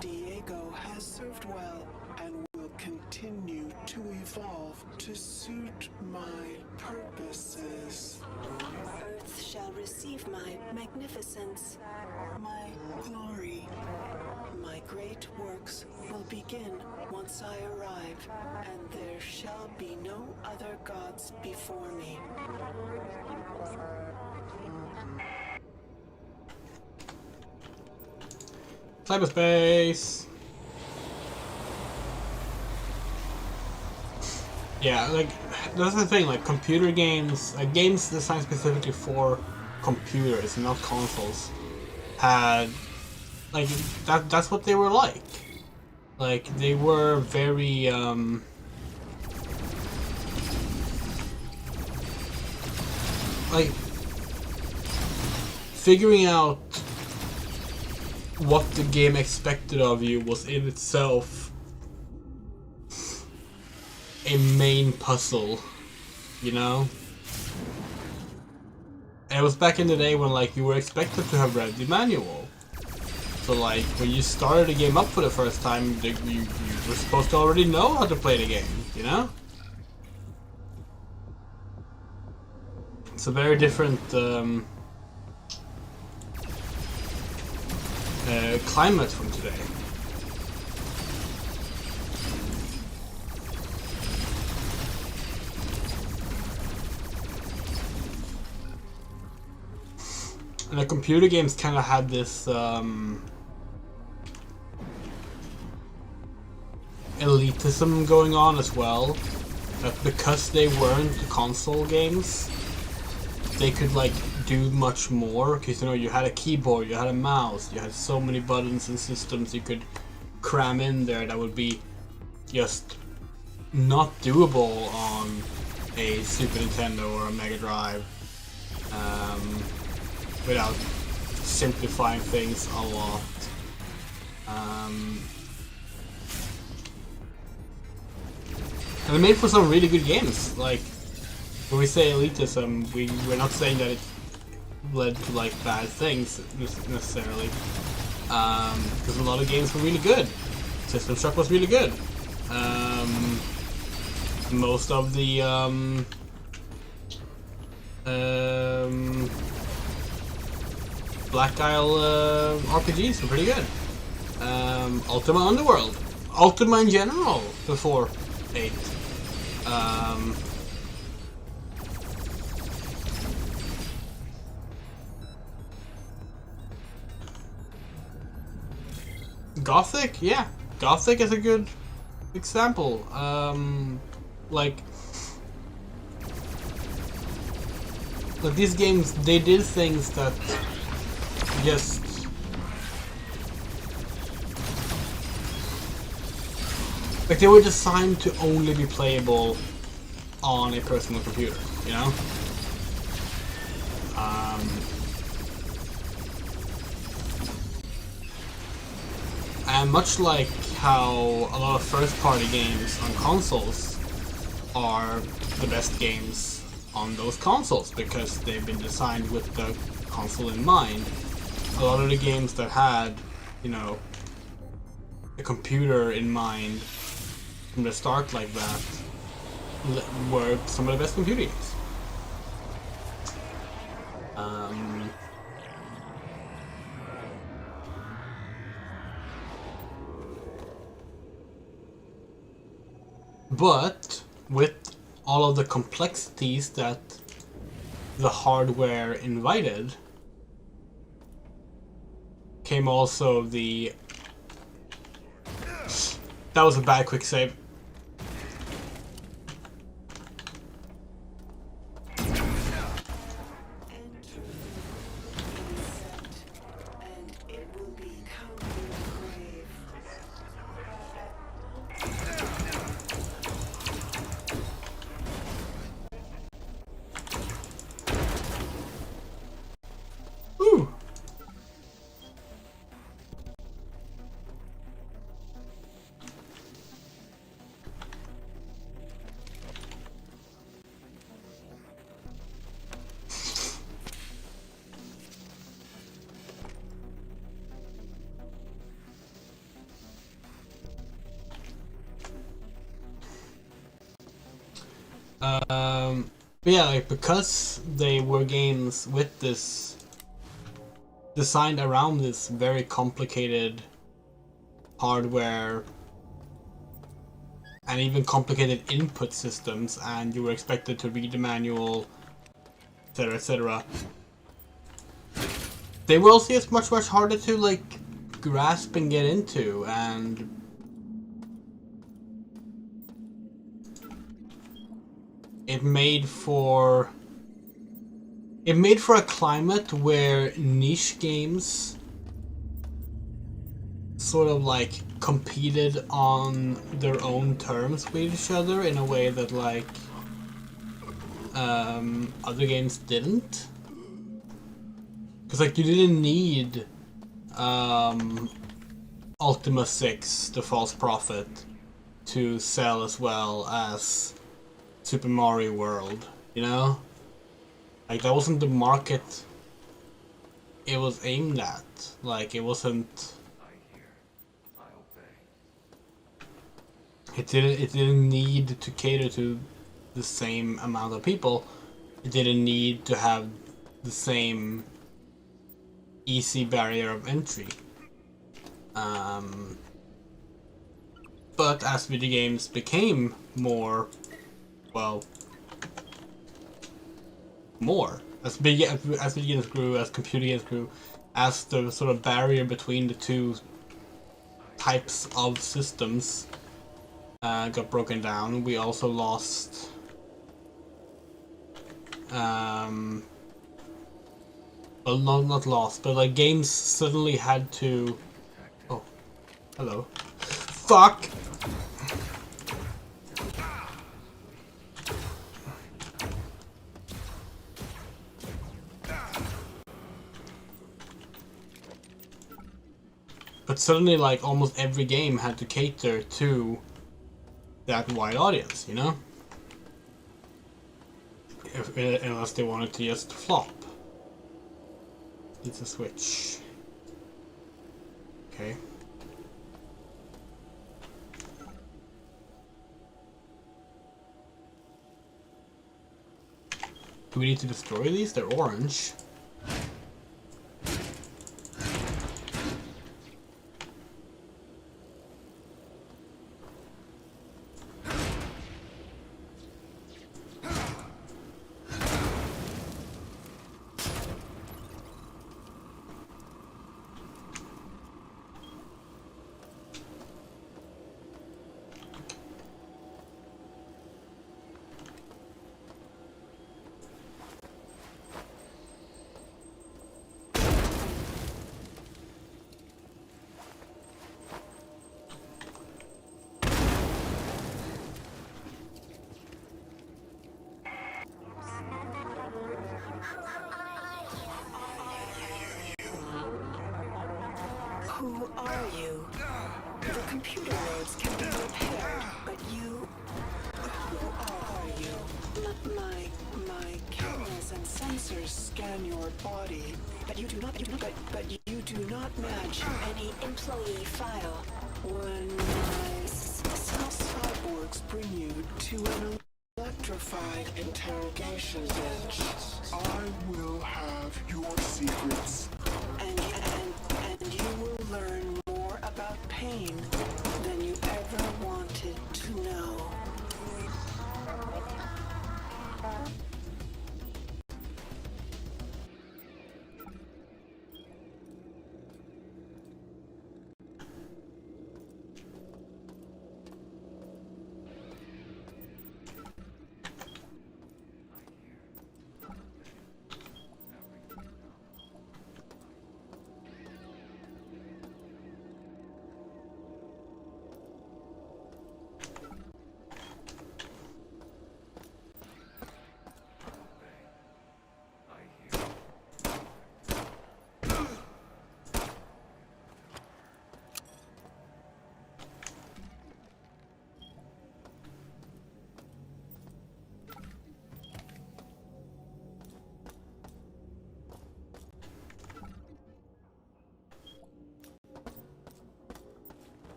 Diego has served well and will continue to evolve to suit my purposes. Earth shall receive my magnificence, my glory. My great works will begin once I arrive, and there shall be no other gods before me. Cyberspace. Yeah, like that's the thing. Like computer games, games designed specifically for computers, not consoles, had like that's what they were like. Like they were very like figuring out what the game expected of you was in itself a main puzzle, you know? And it was back in the day when like you were expected to have read the manual. So like when you started the game up for the first time, you were supposed to already know how to play the game, you know? It's a very different climate from today. And the computer games kind of had this elitism going on as well. That because they weren't console games, they could like do much more. Because you know you had a keyboard, you had a mouse, you had so many buttons and systems you could cram in there that would be just not doable on a Super Nintendo or a Mega Drive. Without simplifying things a lot. And they made for some really good games. Like, when we say elitism, we're not saying that it led to like bad things necessarily. Because a lot of games were really good. System Shock was really good. Most of the Black Isle RPGs were pretty good. Ultima Underworld. Ultima in general before 8. Gothic? Yeah. Gothic is a good example. Like these games, they did things that just like they were designed to only be playable on a personal computer, you know? And much like how a lot of first-party games on consoles are the best games on those consoles because they've been designed with the console in mind. A lot of the games that had, you know, a computer in mind from the start like that were some of the best computer games. But with all of the complexities that the hardware invited came also the... That was a bad quick save. But yeah, like because they were games with this designed around this very complicated hardware and even complicated input systems, and you were expected to read the manual, etc., etc. They were also just much harder to like grasp and get into, and it made for a climate where niche games sort of like competed on their own terms with each other in a way that like other games didn't. Because like you didn't need Ultima 6, the False Prophet, to sell as well as Super Mario World, you know? Like that wasn't the market it was aimed at. Like it wasn't. It didn't need to cater to the same amount of people. It didn't need to have the same easy barrier of entry. But as video games became more, well, more as video games grew, as computer games grew, as the sort of barrier between the two types of systems got broken down, we also lost well, not lost, but like games suddenly had to. Oh, hello. Fuck. But suddenly, like, almost every game had to cater to that wide audience, you know? Unless they wanted to just flop. It's a Switch. Okay. Do we need to destroy these? They're orange. Who are you? The computer nodes can be repaired, but you... Who are you? My cameras and sensors scan your body, but you do not match any employee file. When my cyborgs bring you to an electrified interrogation bench, I will have your secrets. And you will learn more about pain than you ever wanted to know.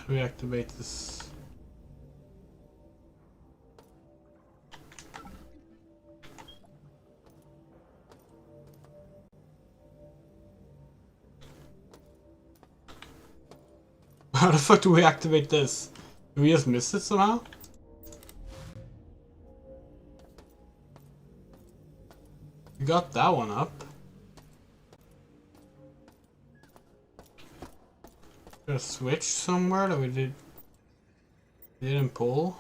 reactivate this. How the fuck do we activate this? Did we just miss it somehow? We got that one up. Got a switch somewhere that we didn't pull.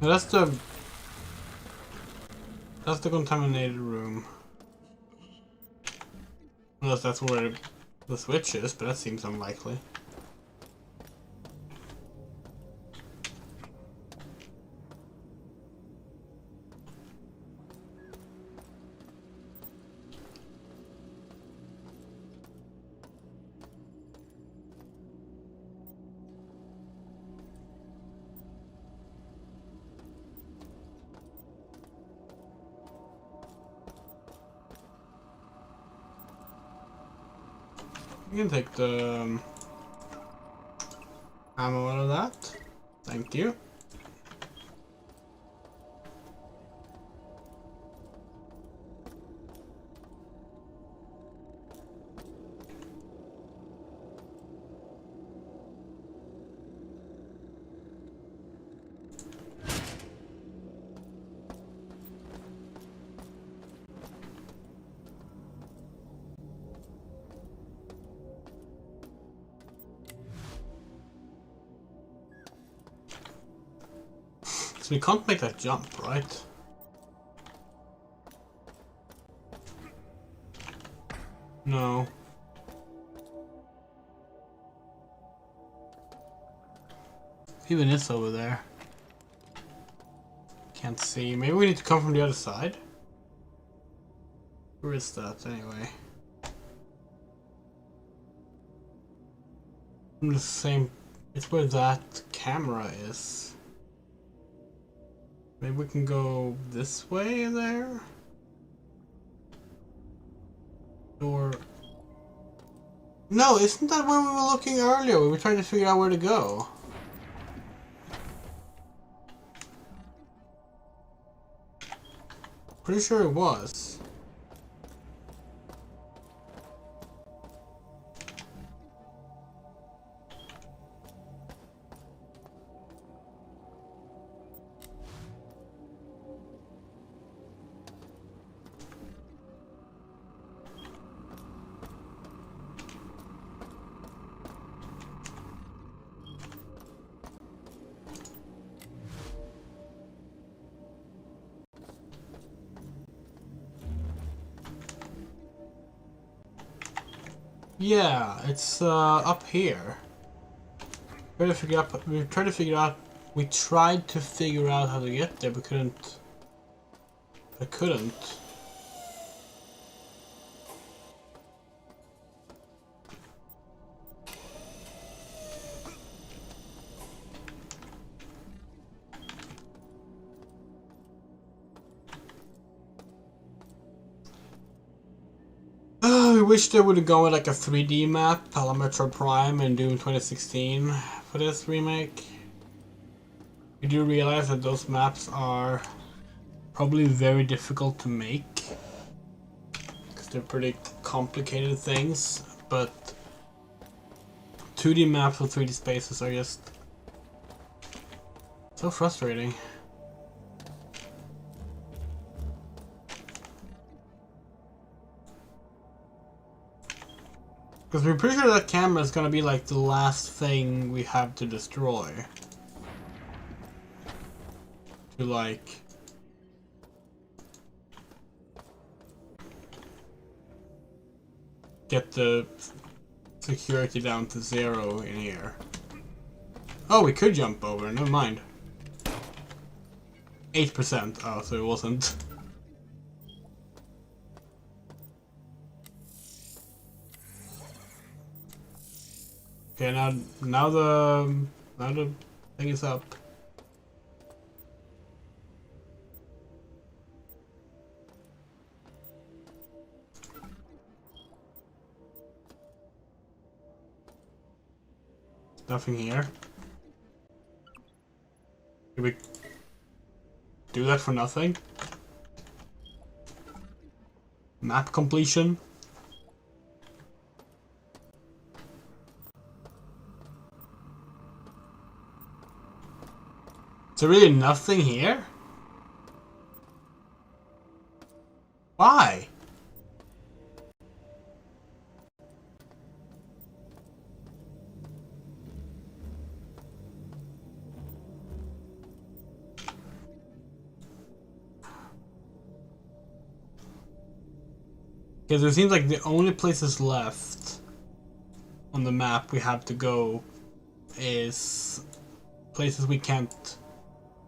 No, that's the contaminated room. Unless that's where the switch is, but that seems unlikely. You can take the ammo out of that. Thank you. So we can't make that jump, right? No. Even it's over there. Can't see. Maybe we need to come from the other side? Where is that anyway? The same. It's where that camera is. Maybe we can go this way there? Or... No, isn't that where we were looking earlier? We were trying to figure out where to go. Pretty sure it was. Yeah, it's up here. We tried to figure out how to get there, but couldn't. I couldn't. I wish they would have gone with like a 3D map, a la Metroid Prime in Doom 2016 for this remake. You do realize that those maps are probably very difficult to make because they're pretty complicated things, but 2D maps with 3D spaces are just so frustrating. Because we're pretty sure that camera is gonna be like the last thing we have to destroy. To like... get the security down to 0 in here. Oh, we could jump over, never mind. 8%, oh, so it wasn't. Okay, now the thing is up. Nothing here. Did we do that for nothing? Map completion. Is there really nothing here? Why? Because it seems like the only places left on the map we have to go is places we can't...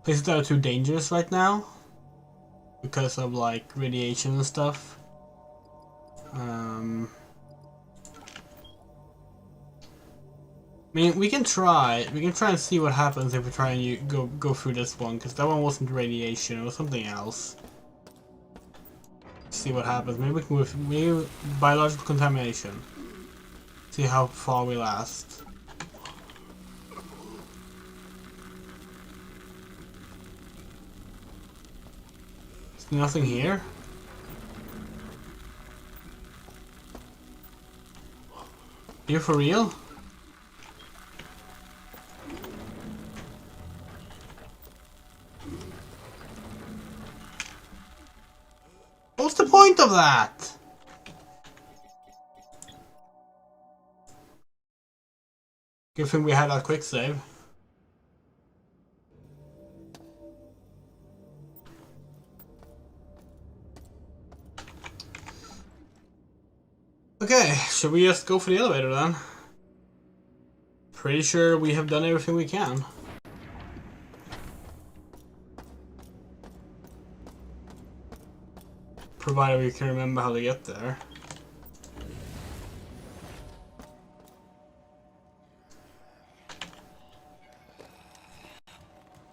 places that are too dangerous right now because of like radiation and stuff. I mean, we can try and see what happens if we try and go through this one, because that one wasn't radiation, it was something else. See what happens. Maybe we can move. Maybe biological contamination. See how far we last. There's nothing here. You for real? What's the point of that? Good thing we had our quick save. Okay, should we just go for the elevator then? Pretty sure we have done everything we can. Provided we can remember how to get there.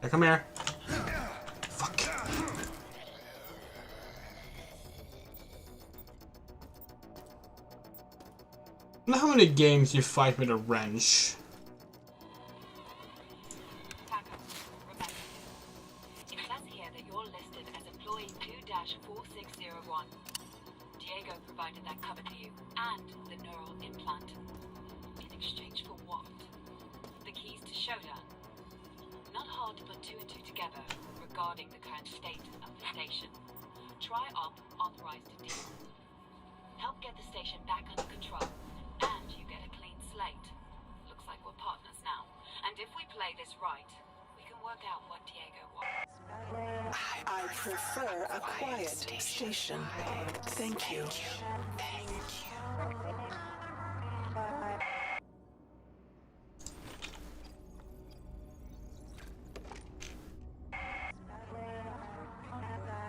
Yeah, come here. Fuck. I wonder how many games you fight with a wrench. Diego provided that cover to you, and the neural implant. In exchange for what? The keys to Showdown. Not hard to put two and two together regarding the current state of the station. Tri-Op authorized to deal. Help get the station back under control, and you get a clean slate. Looks like we're partners now. And if we play this right, we can work out what Diego wants. I prefer a quiet station. Thank you.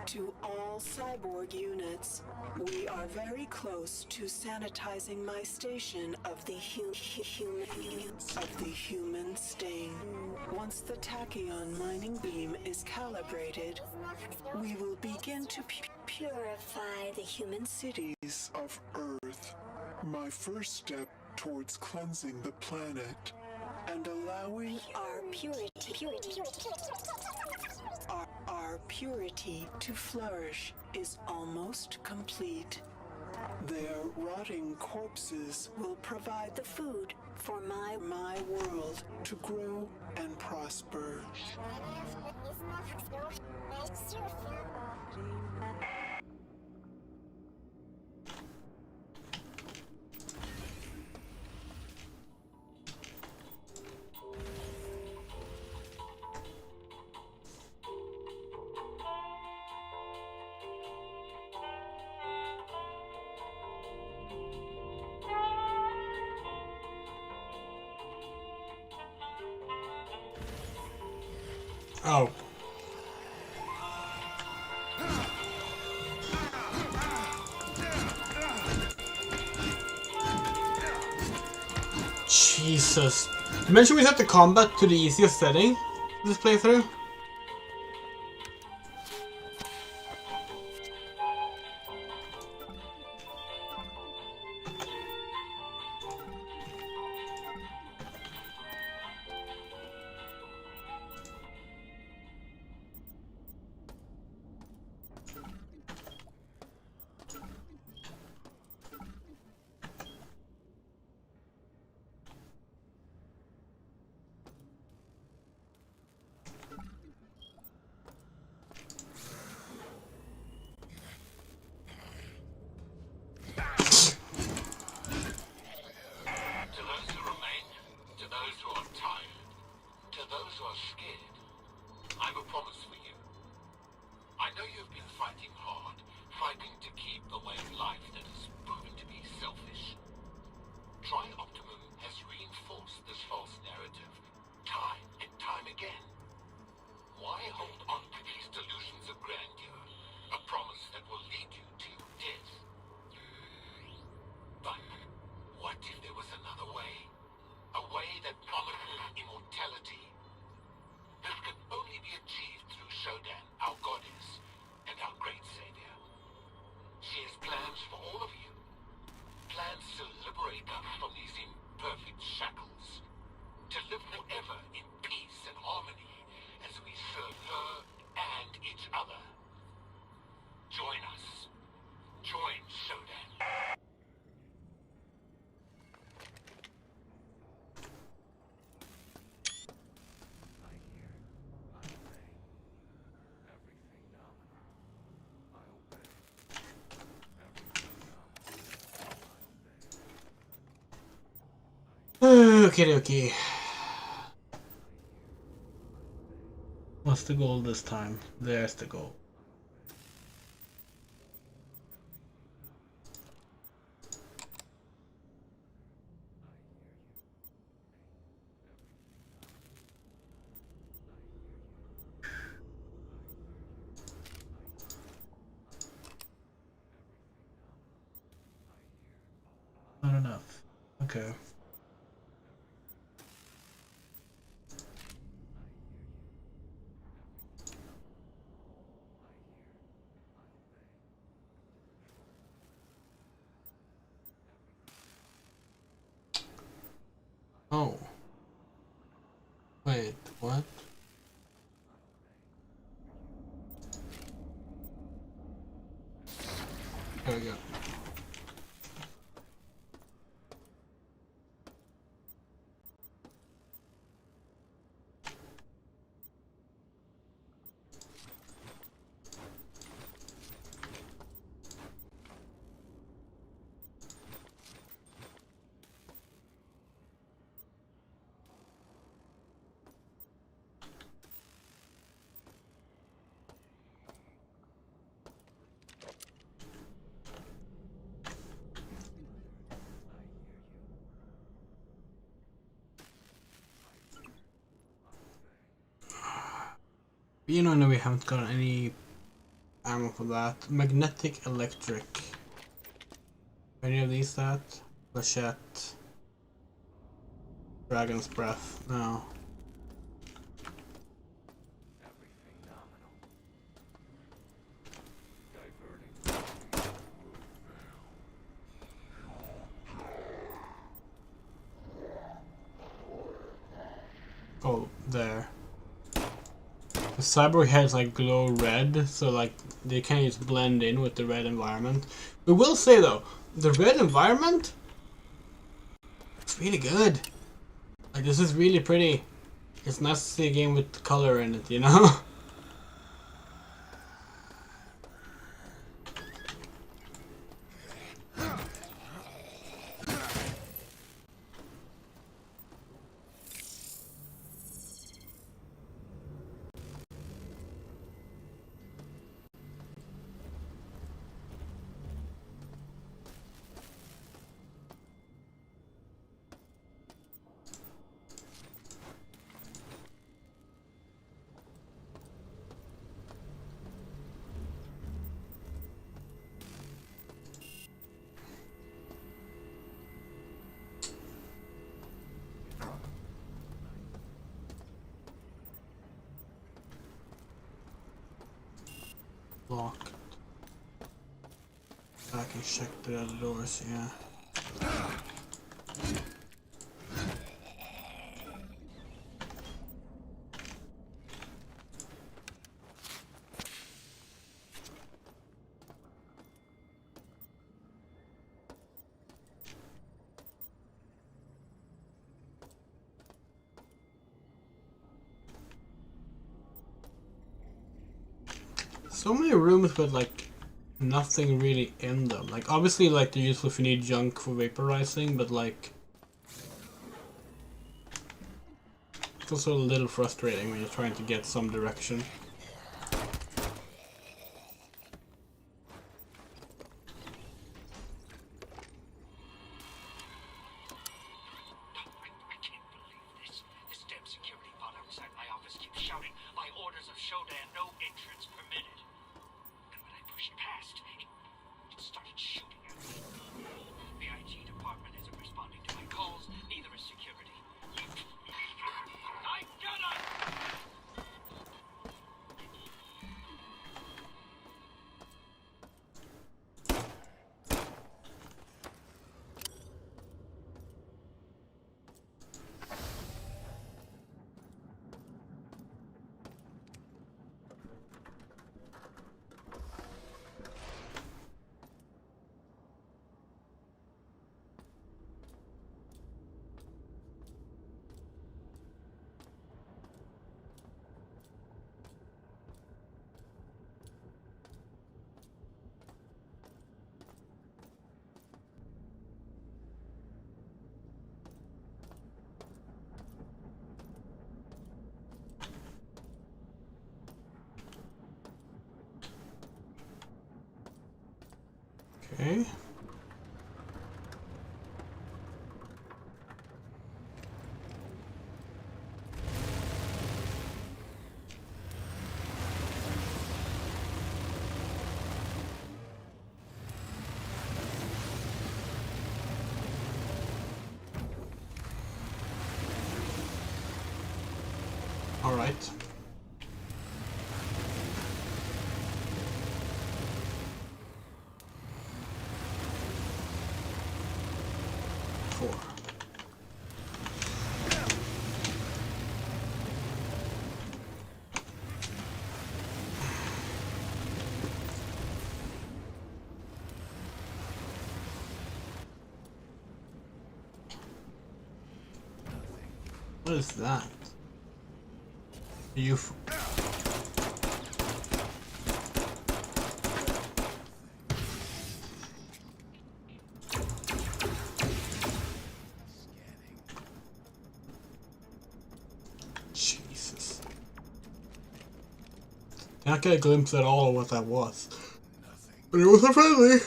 To all cyborg units, we are very close to sanitizing my station of the human stain. Once the tachyon mining beam is calibrated, we will begin to purify the human cities of Earth. My first step towards cleansing the planet and allowing our purity to flourish is almost complete. Their rotting corpses will provide the food for my world to grow and prosper. Oh. Jesus. You mentioned we set the combat to the easiest setting this playthrough? those who are scared, I've a promise for you. I know you've been fighting hard, fighting to keep the way of life that has proven to be selfish. Tri-Optimum has reinforced this false narrative time and time again. Why hold on to these delusions of grandeur, a promise that will lead you to death? But what if there was another way? A way that promises immortality? This can only be achieved through Shodan, our goddess, and our great savior. She has plans for all of you. Plans to liberate us from these imperfect shackles. To live forever in peace and harmony as we serve her and each other. Join us. Join Shodan. Okay. What's the goal this time? There's the goal. Not enough. Okay. Oh. Wait, what? There we go. You know, no, we haven't got any ammo for that. Magnetic electric. Any of these that? Flechette. Dragon's breath. No. Oh, there. The cyborg heads like glow red, so like they can't just blend in with the red environment. We will say though, the red environment, it's really good. Like this is really pretty. It's nice to see a game with color in it, you know? Locked. I can check the other doors, yeah. So many rooms with like nothing really in them. Like obviously like they're useful if you need junk for vaporizing, but like It's also a little frustrating when you're trying to get some direction. I can't believe this. This damn security bot outside my office keeps shouting, by orders of Shodan, no entrance permitted. And when I pushed past, it started shooting at me. The IT department isn't responding to my calls, neither is security. I got it! Okay. All right. Four. What is that? You. Jesus. I not get a glimpse at all of what that was. But it wasn't friendly.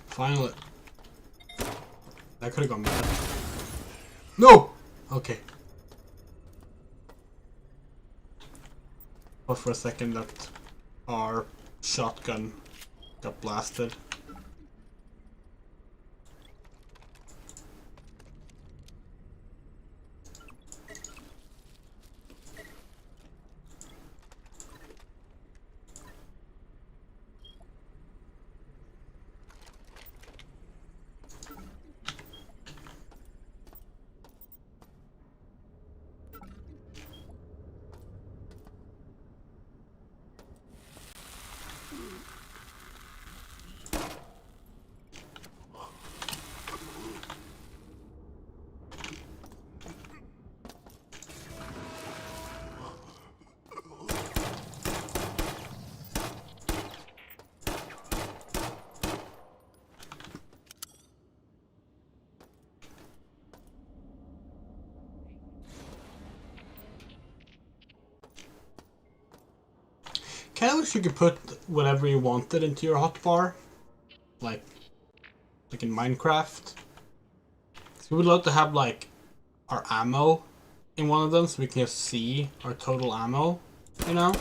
Finally. That could have gone bad. No! Okay. Thought for a second that our shotgun got blasted. Kinda wish you could put whatever you wanted into your hotbar. Like in Minecraft. So we would love to have like our ammo in one of them so we can just see our total ammo, you know?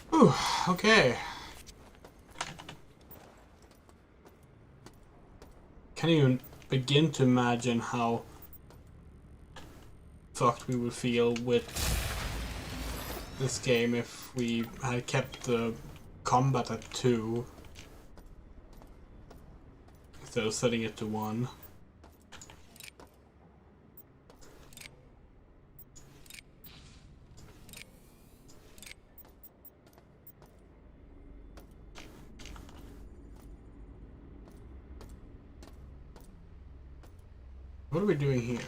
Whew, okay. Can't even begin to imagine how fucked we would feel with this game if we had kept the combat at 2 instead of setting it to 1. What are we doing here?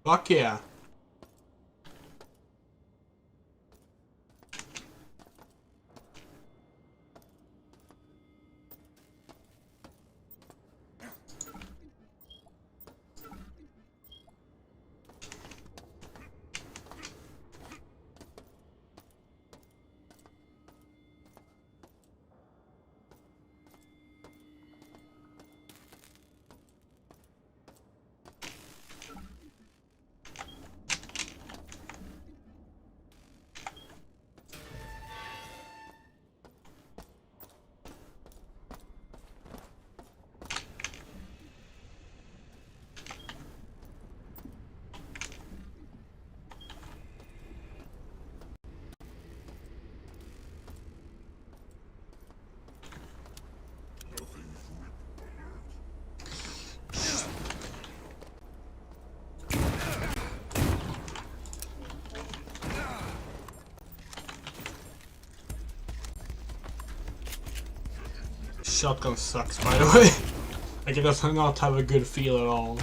Fuck yeah. Shotgun sucks, by the way. Like, it does not have a good feel at all.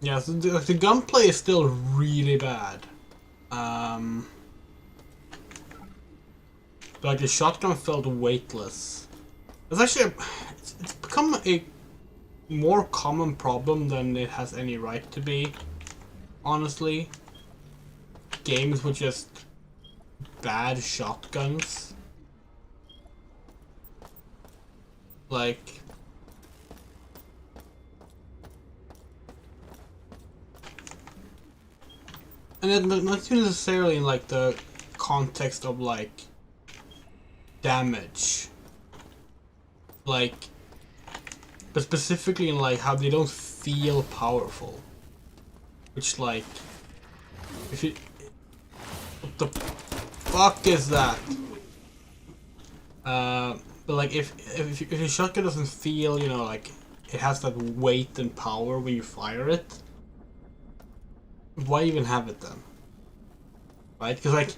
Yeah, so the gunplay is still really bad. Like the shotgun felt weightless. It's actually it's become a more common problem than it has any right to be. Honestly, games with just bad shotguns, like. And then not necessarily in like the context of like damage, like, but specifically in like how they don't feel powerful. Which like, if you, what the fuck is that? But like if your shotgun doesn't feel, you know, like it has that weight and power when you fire it. Why even have it then? Right? Because like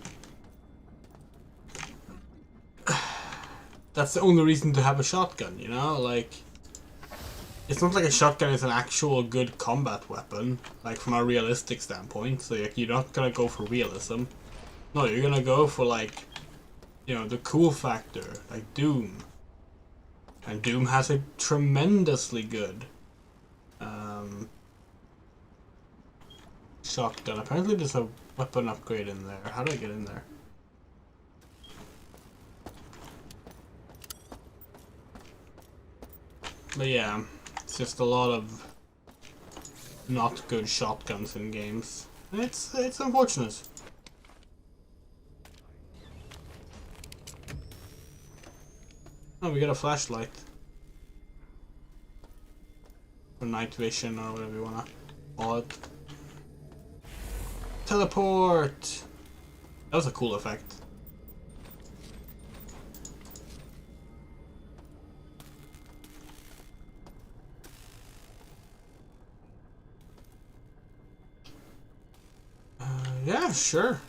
that's the only reason to have a shotgun, you know? Like it's not like a shotgun is an actual good combat weapon, like from a realistic standpoint. So like, you're not gonna go for realism. No, you're gonna go for like, you know, the cool factor, like Doom. And Doom has a tremendously good shotgun. Apparently there's a weapon upgrade in there. How do I get in there? But yeah, it's just a lot of not good shotguns in games. It's unfortunate. Oh, we got a flashlight. Or night vision, or whatever you wanna call it. Teleport! That was a cool effect. Yeah, sure.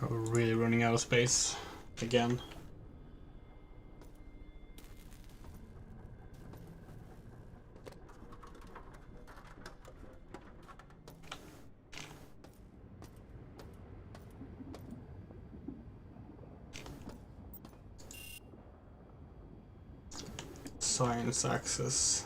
We're really running out of space again. Science access.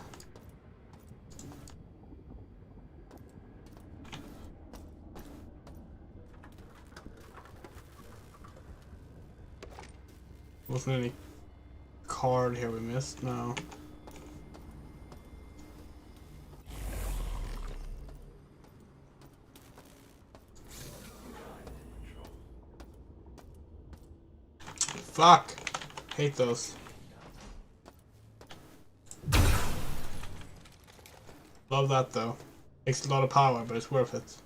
Wasn't any card here we missed? No. Fuck! Hate those. Love that though. Takes a lot of power, but it's worth it.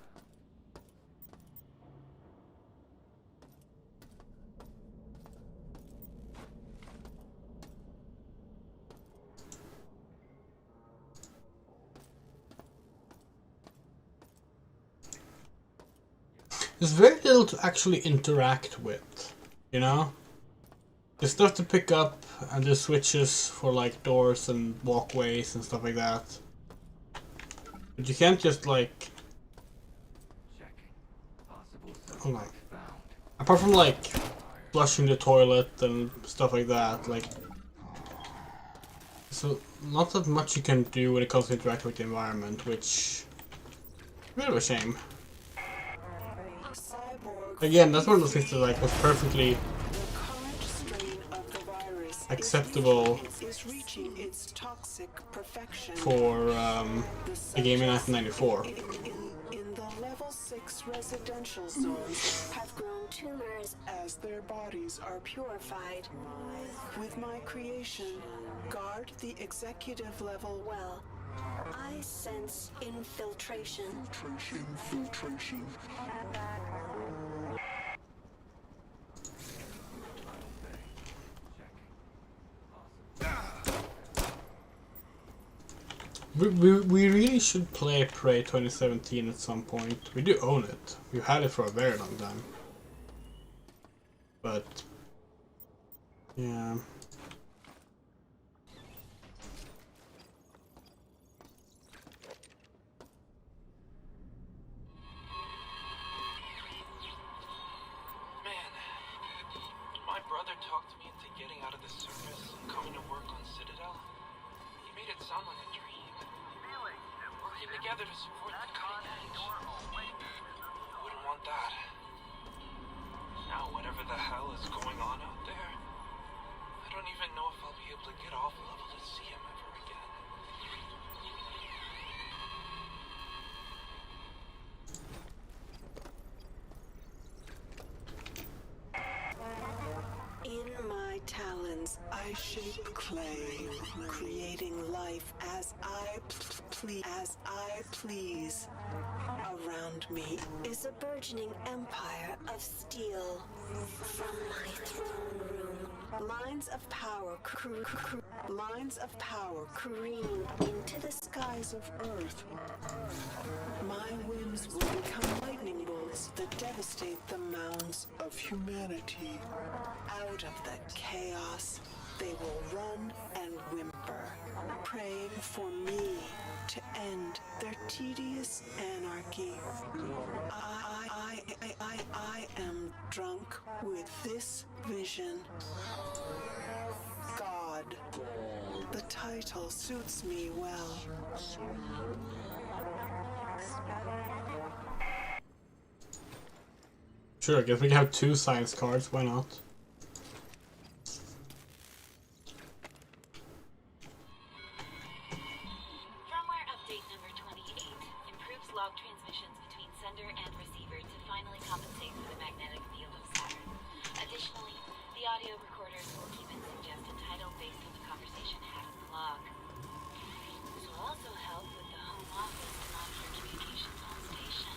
There's very little to actually interact with, you know? There's stuff to pick up, and there's switches for like doors and walkways and stuff like that. But you can't just like... Oh my. Apart from like flushing the toilet and stuff like that, like... So, not that much you can do when it comes to interacting with the environment, which... is a bit of a shame. Again, that's one of those things that like was perfectly acceptable for a game in 1994. In the level 6 residential zones have grown tumors as their bodies are purified. With my creation, guard the executive level well. I sense infiltration. Filtration. We really should play Prey 2017 at some point. We do own it. We've had it for a very long time. But... yeah... I shape clay, creating life as I please. Around me is a burgeoning empire of steel. From my throne room, lines of power careen into the skies of Earth. My whims will become lightning bolts that devastate the mounds of humanity. Out of the chaos, they will run and whimper, praying for me to end their tedious anarchy. I am drunk with this vision. God. The title suits me well. Sure, I guess we can have 2 science cards, why not? Firmware update number 28 improves log transmissions between sender and receiver to finally compensate for the magnetic field of Saturn. Additionally, the audio recorders will keep its suggested title based on the conversation had in the log. This will also help with the home office to monitor communications on station.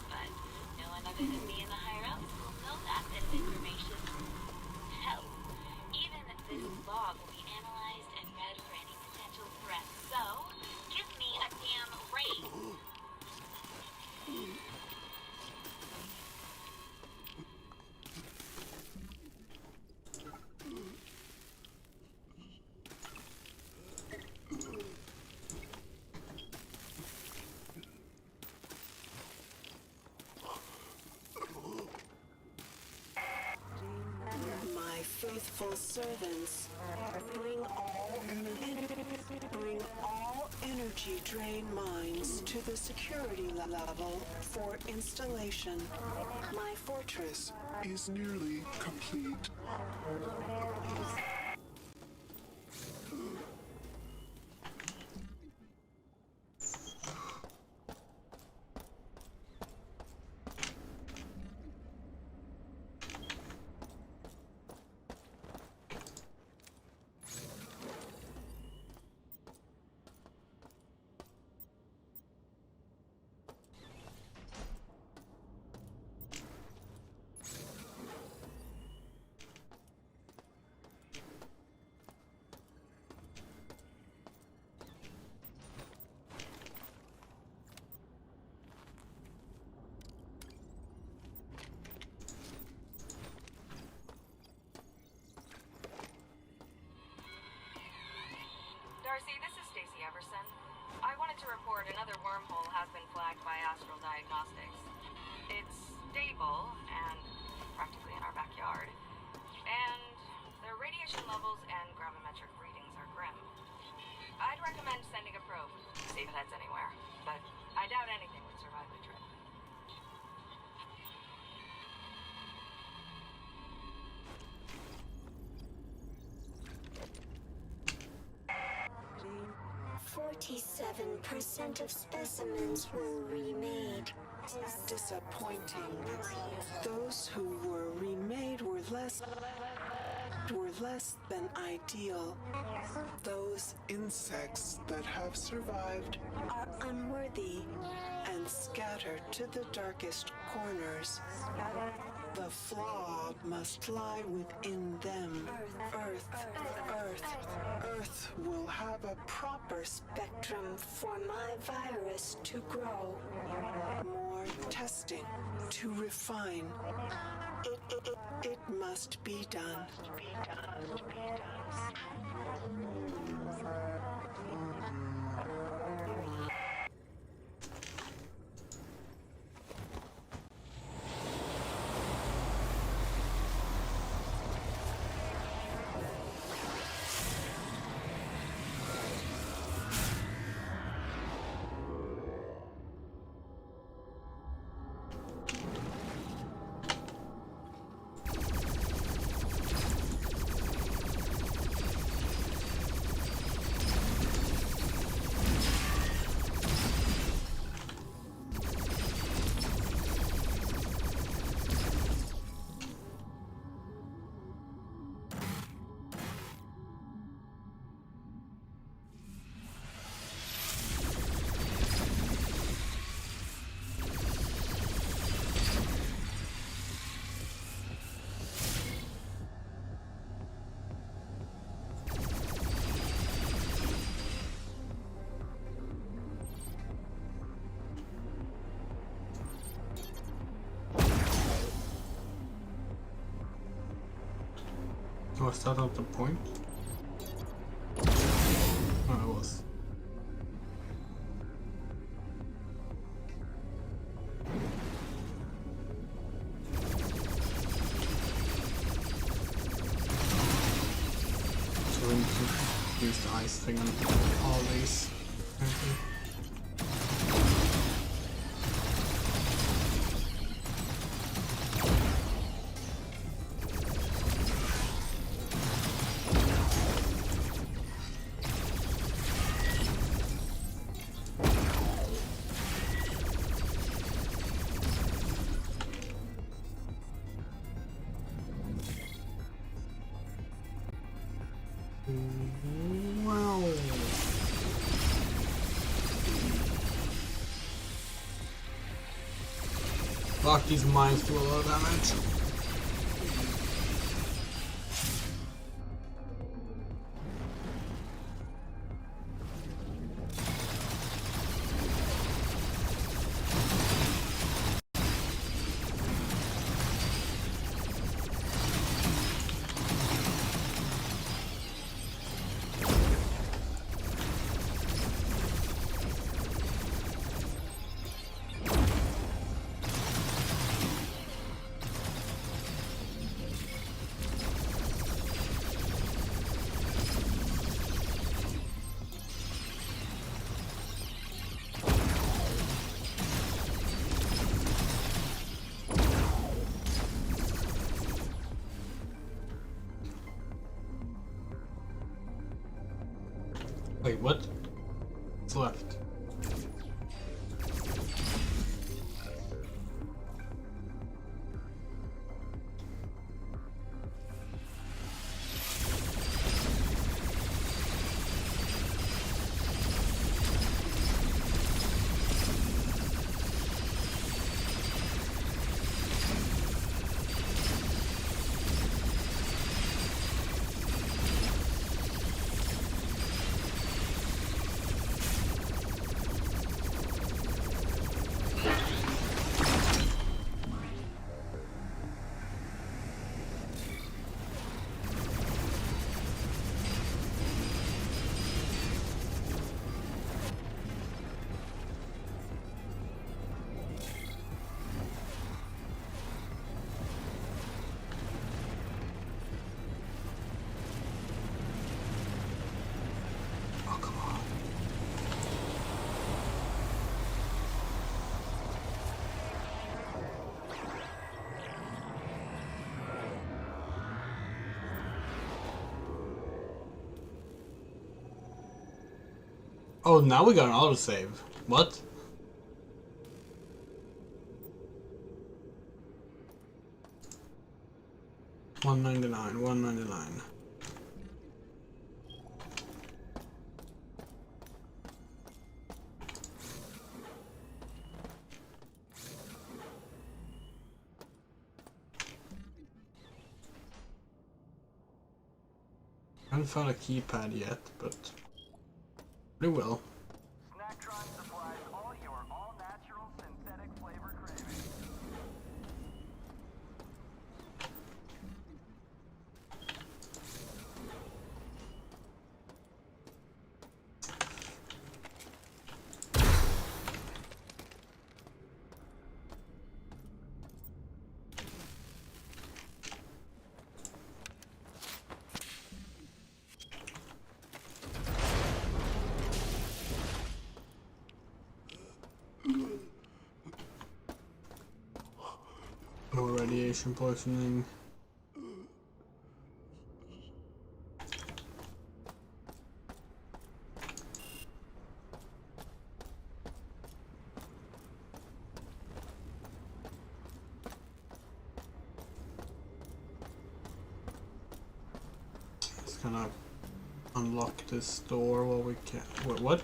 But no one other than me and the higher-ups will know that bit of information. Hell, even this log will be analyzed and read for any potential threats. So, give me a damn raise. My faithful servants, bring all energy drain mines to the security level for installation. My fortress is nearly complete. Darcy, this is Stacy Everson. I wanted to report another wormhole has been flagged by Astral Diagnostics. It's stable and practically in our backyard. And the radiation levels and gravimetric readings are grim. I'd recommend sending a probe, see if it heads anywhere. But I doubt anything would survive the trip. %47 of specimens were remade. Disappointing. Those who were remade were less than ideal. Those insects that have survived Are unworthy. and scattered to the darkest corners. The flaw must lie within them. Earth will have a proper Spectrum for my virus to grow. more testing to refine. It must be done. Was that not the point? Oh, it was. use the ice thing on all these. Okay. Wow. Fuck, these mines do a lot of damage. Wait, what? What's left? Oh, now we got an autosave. What? $199, $199. I haven't found a keypad yet, but we will. Snacktron supplies all your all-natural synthetic flavor cravings. No radiation poisoning. Just gonna unlock this door while we can. Wait, what?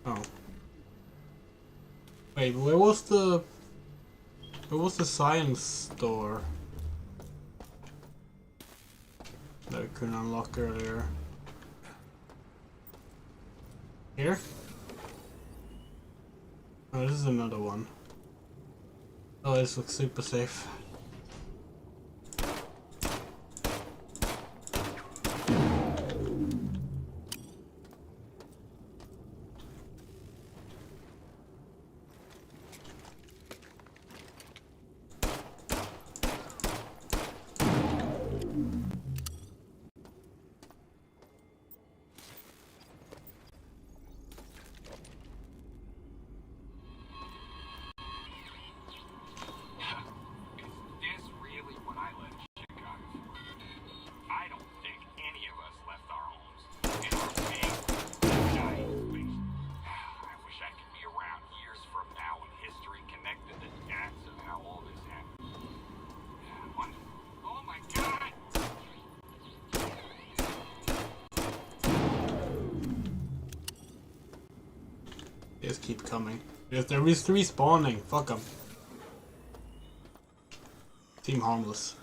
Oh. Wait, where was the science store that I couldn't unlock earlier? Here? Oh, this is another one. Oh, this looks super safe. They just keep coming. If they're respawning, fuck them. Seem harmless.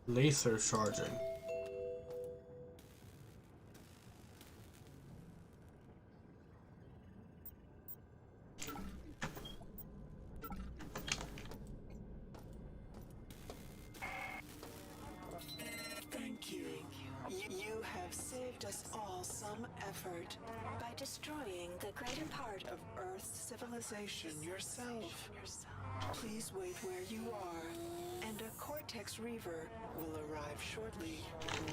Laser charging. Thank you. You have saved us all some effort By destroying the greater part of of Earth's civilization yourself. Please wait where you are, and a Cortex Reaver will arrive shortly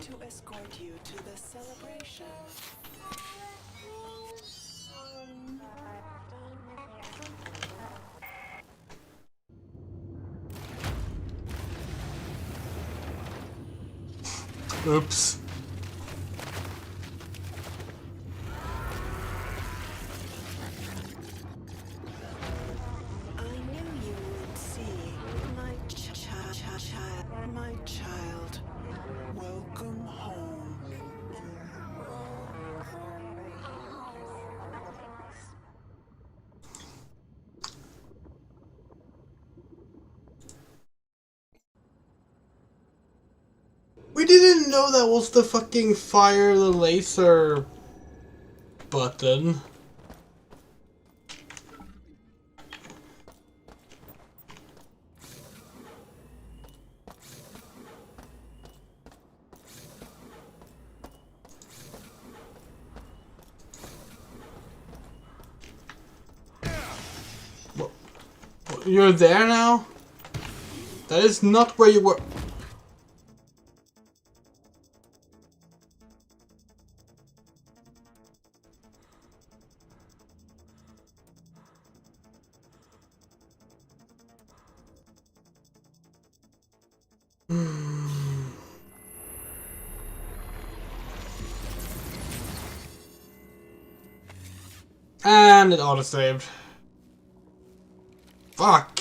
to escort you to the celebration. Oops. I knew you would see, my my child. Welcome home. We didn't know that was the fucking fire the laser button. You're there now? That is not where you were. And it auto-saved. Fuck!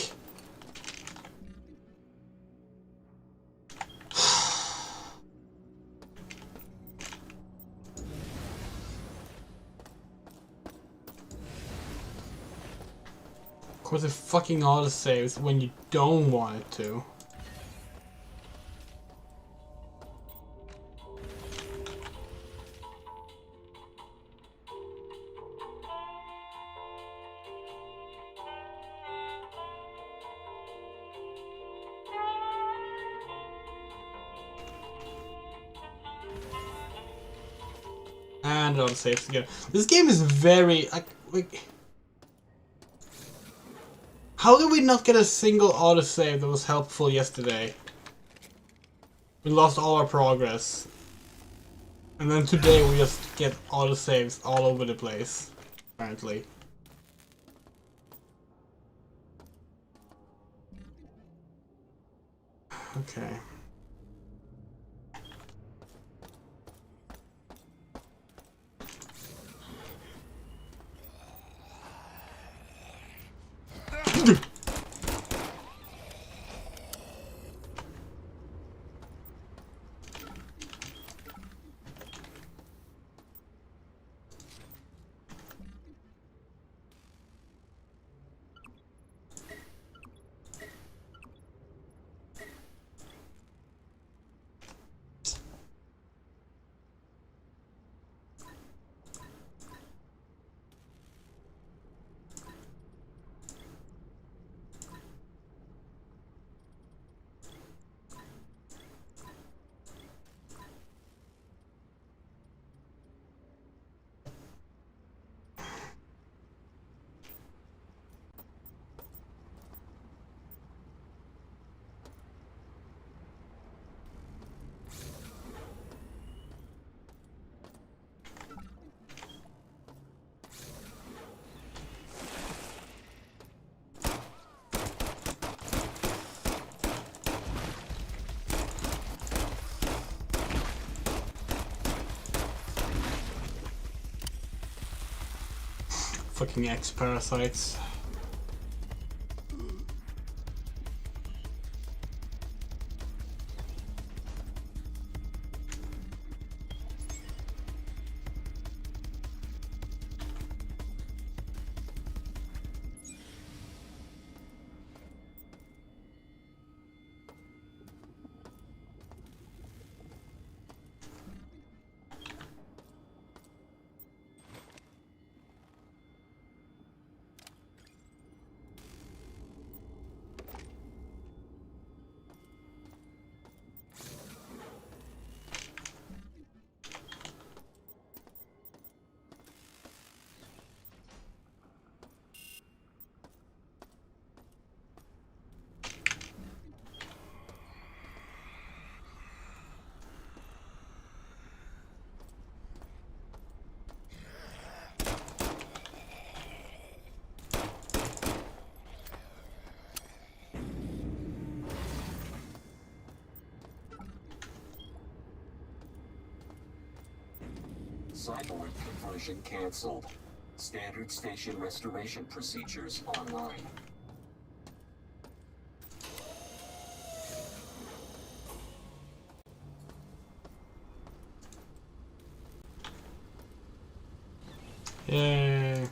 Of course it fucking auto-saves when you don't want it to. And it auto-saves again. This game is very... like... How did we not get a single autosave that was helpful yesterday? We lost all our progress. And then today we just get autosaves all over the place, apparently. Okay. Fucking X parasites. Cyborg conversion canceled. Standard station restoration procedures online. Yay.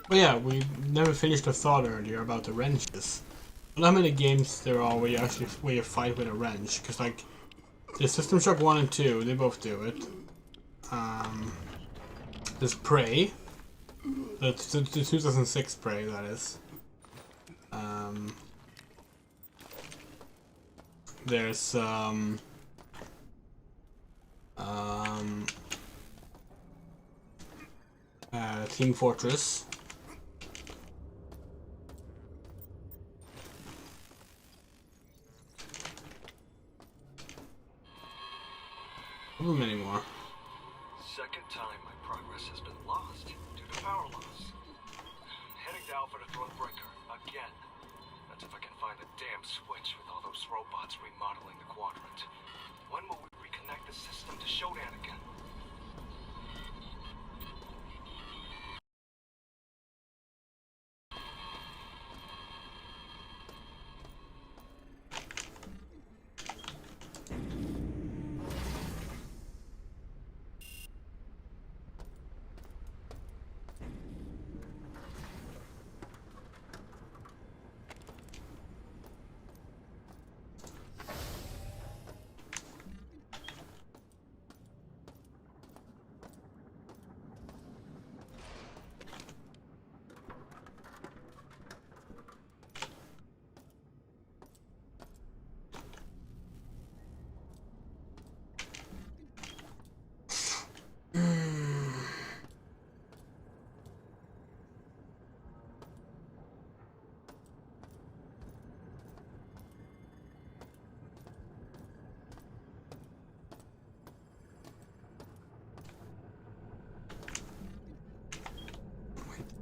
But yeah, we never finished the thought earlier about the wrenches. I don't know how many games there are where you fight with a wrench, because like the System Shock 1 and 2, they both do it. There's Prey. The 2006 Prey, that is. There's Team Fortress. Many more. Second time my progress has been lost due to power loss. Heading down for the Thronebreaker again. That's if I can find the damn switch with all those robots remodeling the quadrant. When will we reconnect the system to Shodan again?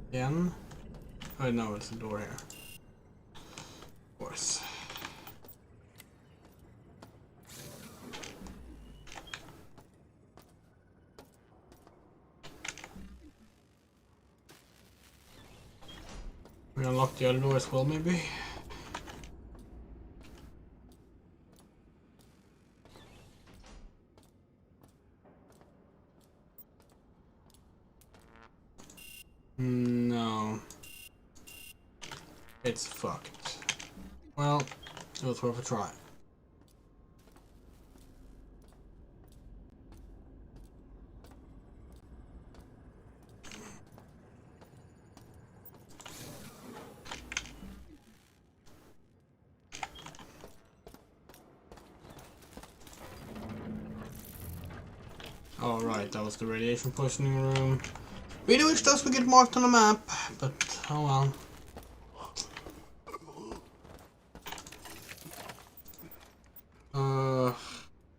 Again? Oh no, it's a door here. Of course. We unlock the other door as well, maybe? No. It's fucked. Well, it was worth a try. Oh right, that was the radiation poisoning room. Really wish those would get marked on the map, but oh well.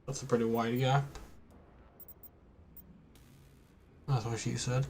That's a pretty wide gap. That's what she said.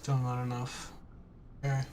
Still not enough. Okay.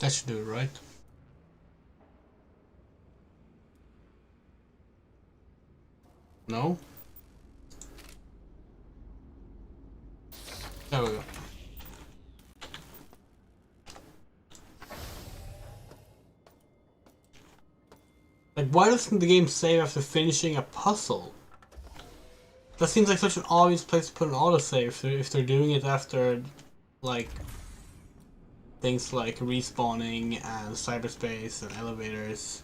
That should do it, right? No? There we go. Like, why doesn't the game save after finishing a puzzle? That seems like such an obvious place to put an autosave if they're doing it after, like, things like respawning and cyberspace and elevators.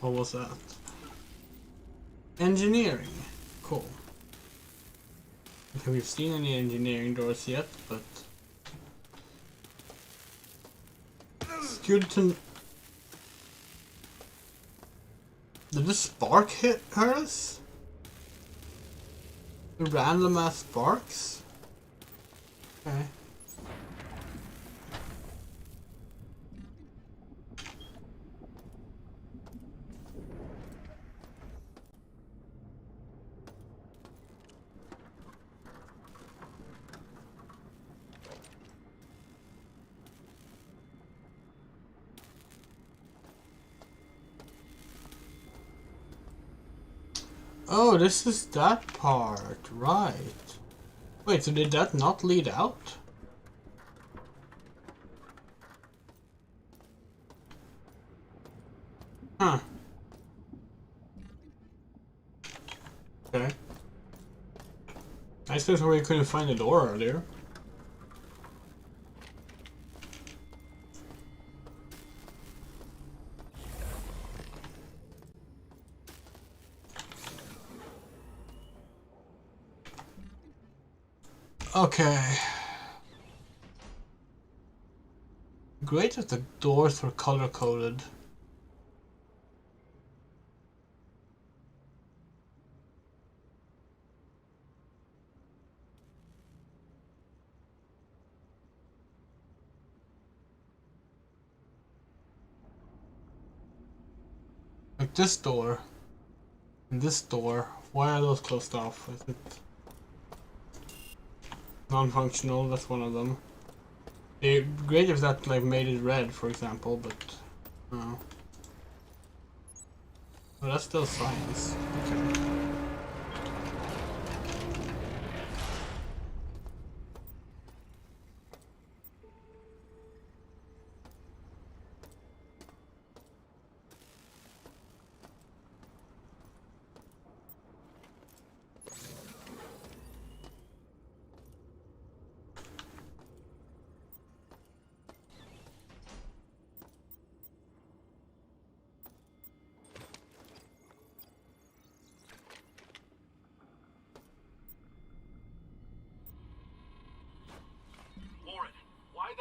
What was that? Engineering. Cool. I don't think we've seen any engineering doors yet, but it's good to... Did the spark hit us? The random ass sparks? Okay. Oh, this is that part, right. Wait, so did that not lead out? Huh. Okay. I suppose where we couldn't find the door earlier. Okay. Great if the doors were color coded. Like this door and this door. Why are those closed off? Is it non-functional? That's one of them. Great if that like made it red, for example, but no. Well, that's still science. Okay.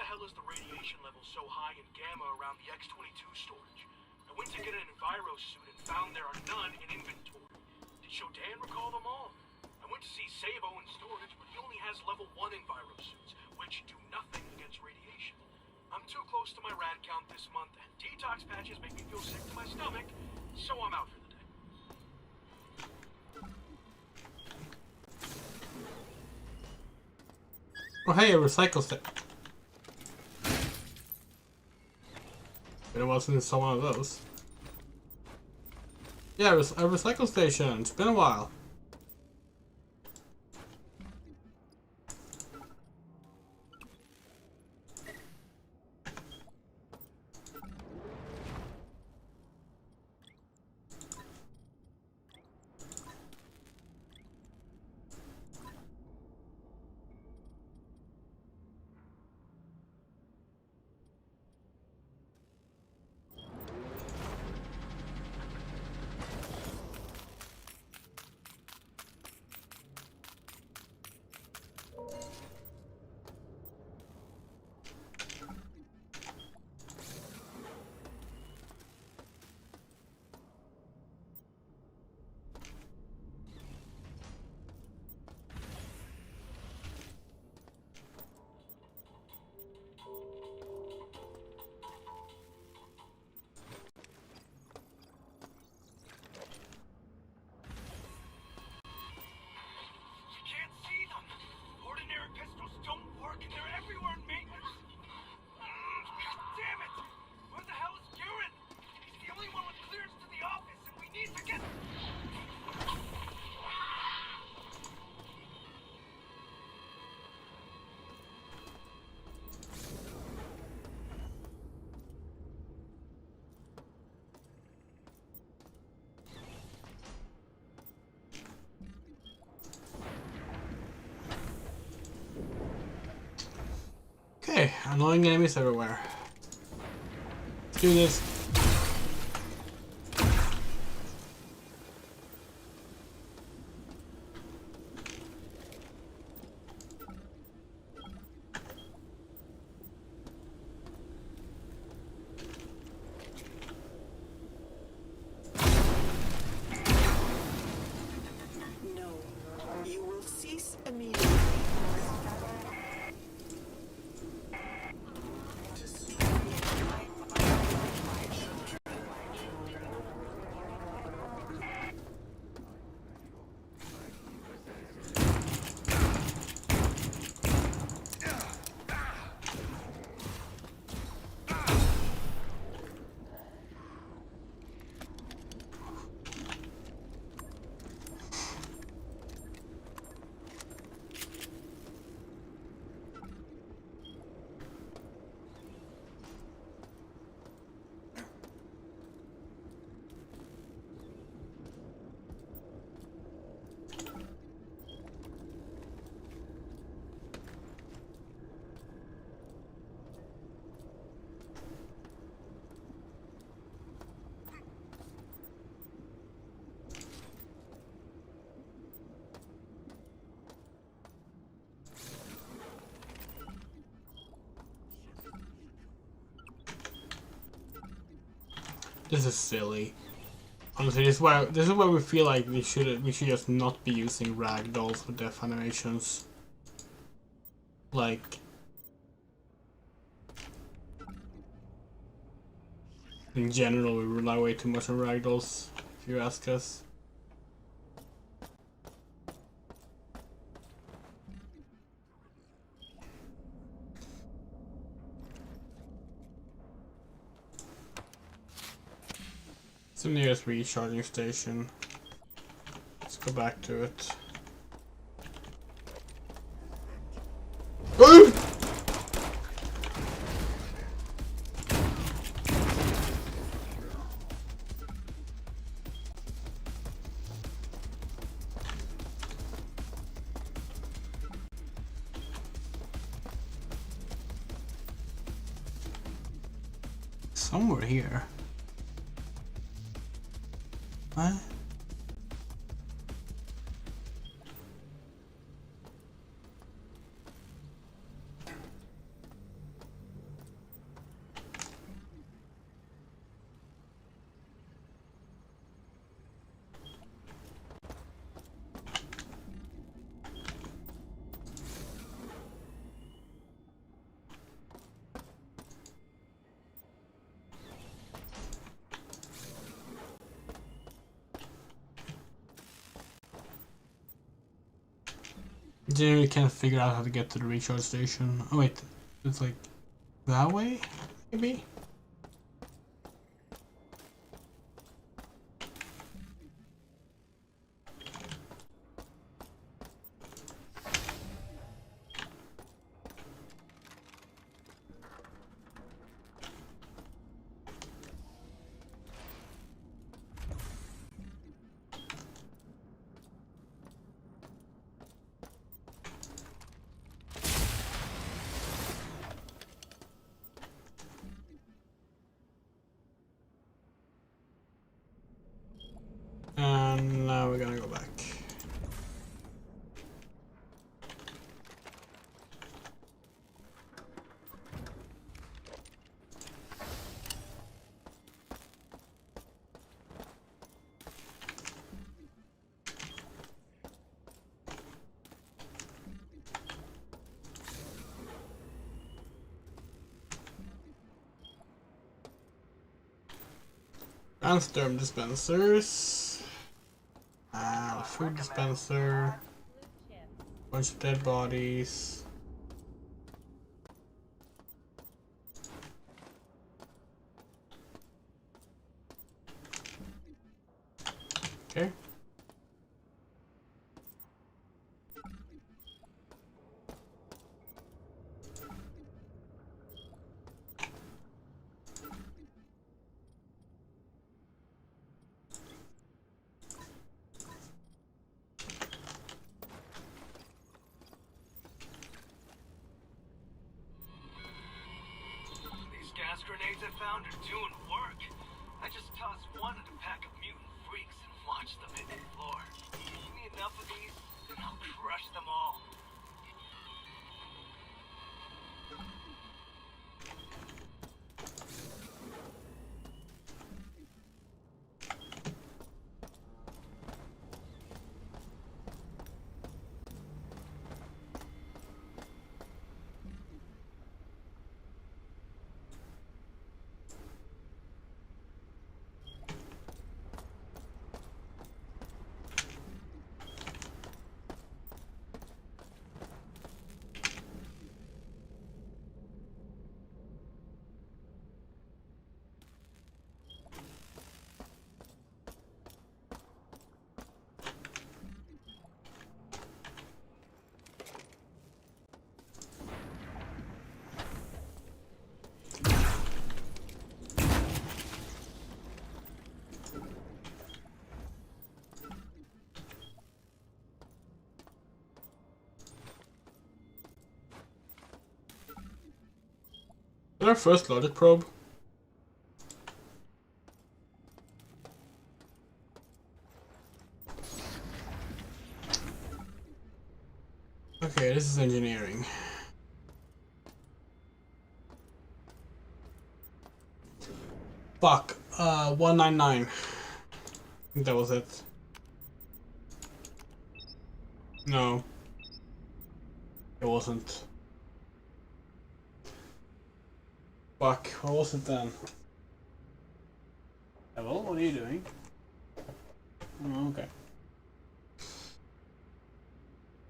hell is the radiation level so high in gamma around the X-22 storage? I went to get an Enviro suit and found there are none in inventory. Did Shodan recall them all? I went to see Sabo in storage, but he only has level 1 Enviro suits, which do nothing against radiation. I'm too close to my rad count this month, and detox patches make me feel sick to my stomach, so I'm out for the day. Oh hey, a recycle stick. But it wasn't some one of those. Yeah, a recycle station. It's been a while. Okay, annoying enemies everywhere. Let's do this. No, you will cease immediately. This is silly. Honestly, this is why we feel like we should just not be using ragdolls for death animations. Like, in general, we rely way too much on ragdolls, if you ask us. It's the nearest recharging station. Let's go back to it. Somewhere here. What? genuinely can't figure out how to get to the recharge station. Oh wait, it's like that way, maybe? And now we're gonna go back. Ansturm dispensers. Food dispenser. Bunch of dead bodies. Okay. These gas grenades I found are doing work. I just tossed one at a pack of mutant freaks and watched them hit the floor. Give me enough of these, and I'll crush them all. Is our first logic probe? Okay, this is engineering. Fuck. 199. I think that was it. No. It wasn't. Fuck, what was it then? Hello, what are you doing? Oh, okay.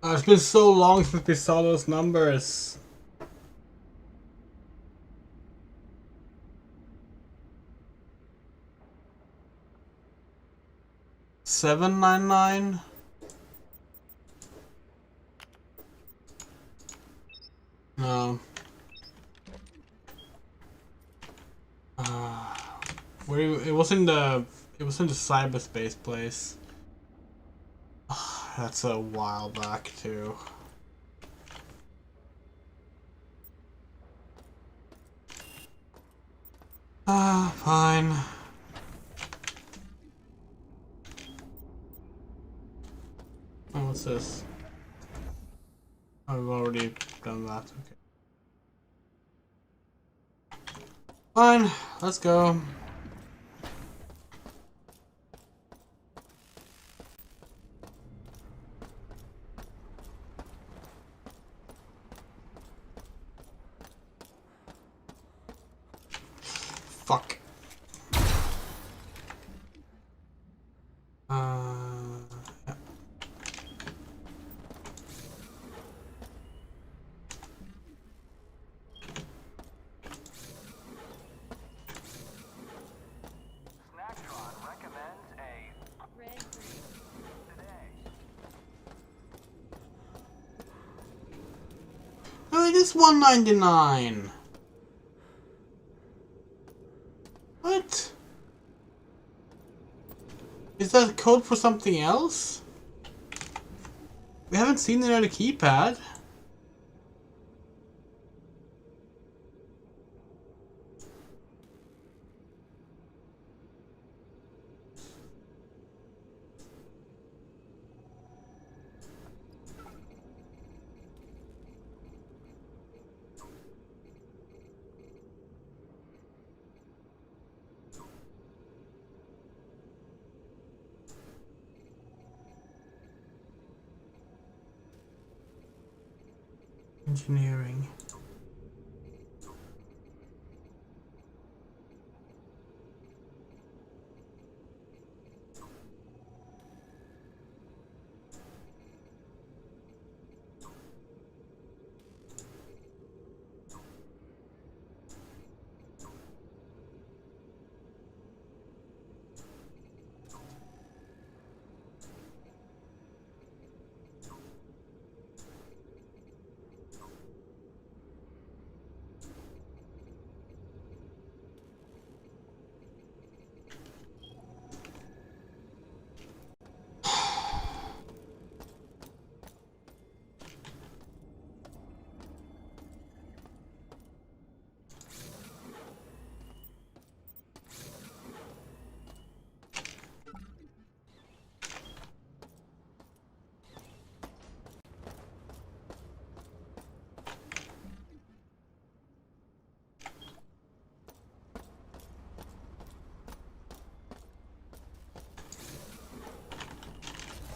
It's been so long since we saw those numbers. $799? No. It was in the cyberspace place. That's a while back too. Fine. Oh, what's this? I've already done that. Okay. Fine, let's go. Fuck. Yeah. it is 199. What? Is that code for something else? We haven't seen it on the keypad. Engineering.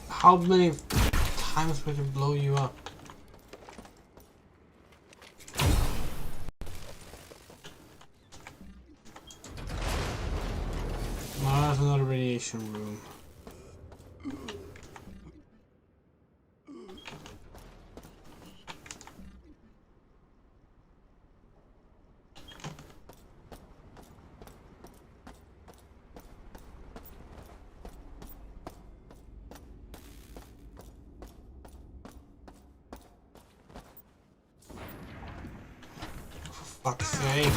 How many times would it blow you up? Oh, that's another radiation room. For fuck's sake.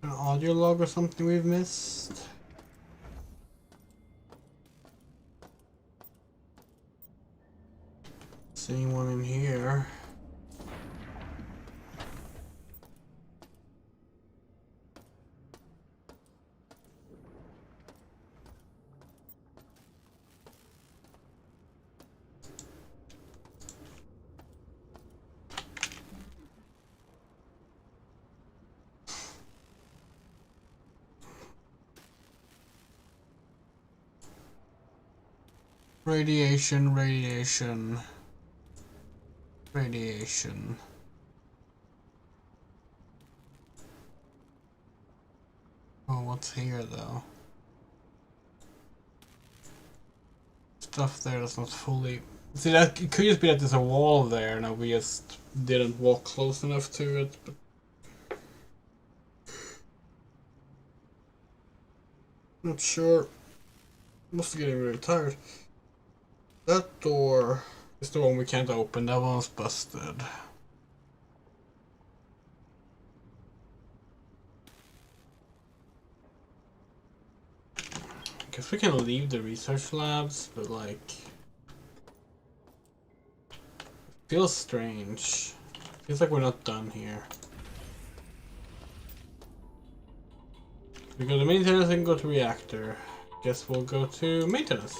An audio log or something we've missed? Seeing one in here. Radiation, radiation, radiation. Oh, what's here though? Stuff there that's not fully... See, that it could just be that there's a wall there and we just didn't walk close enough to it. But not sure. Must be getting really tired. That door is the one we can't open. That one's busted. Guess we can leave the research labs, but like... feels strange. Feels like we're not done here. We go to maintenance and go to reactor. Guess we'll go to maintenance.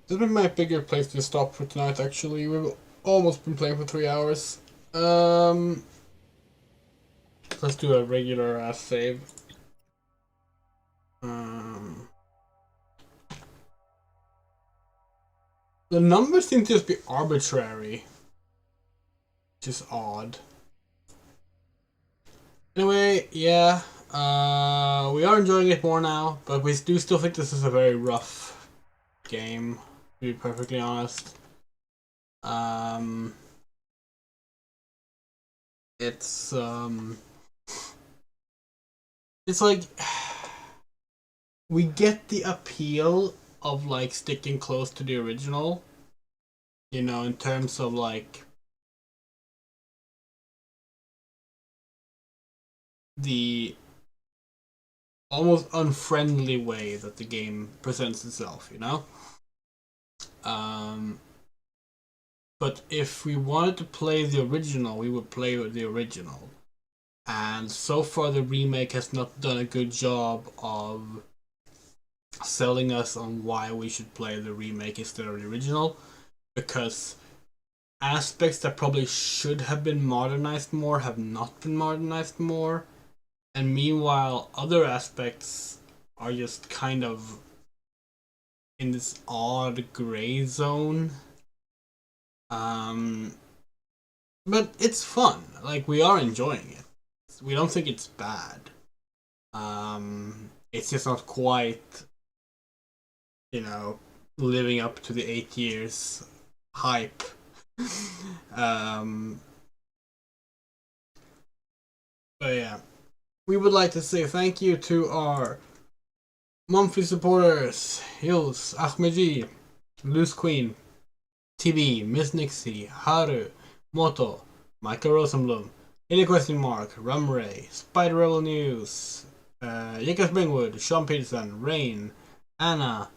This would be my bigger place to stop for tonight, actually. We've almost been playing for 3 hours. Let's do a regular ass save. The numbers seem to just be arbitrary, which is odd. Anyway, yeah, we are enjoying it more now, but we do still think this is a very rough game, to be perfectly honest. It's like we get the appeal of like sticking close to the original, you know, in terms of like the almost unfriendly way that the game presents itself, you know. But if we wanted to play the original, we would play with the original. And so far, the remake has not done a good job of selling us on why we should play the remake instead of the original. Because aspects that probably should have been modernized more have not been modernized more. And meanwhile, other aspects are just kind of in this odd gray zone. But it's fun. Like, we are enjoying it. We don't think it's bad. It's just not quite, you know, living up to the 8 years hype. But yeah, we would like to say thank you to our monthly supporters: Hills, Ahmedji, Loose Queen, TV, Miss Nixie, Haru, Moto, Michael Rosenblum, Illy Question Mark, Rumray, Spider Rebel News, Jacob Springwood, Sean Peterson, Rain, Anna,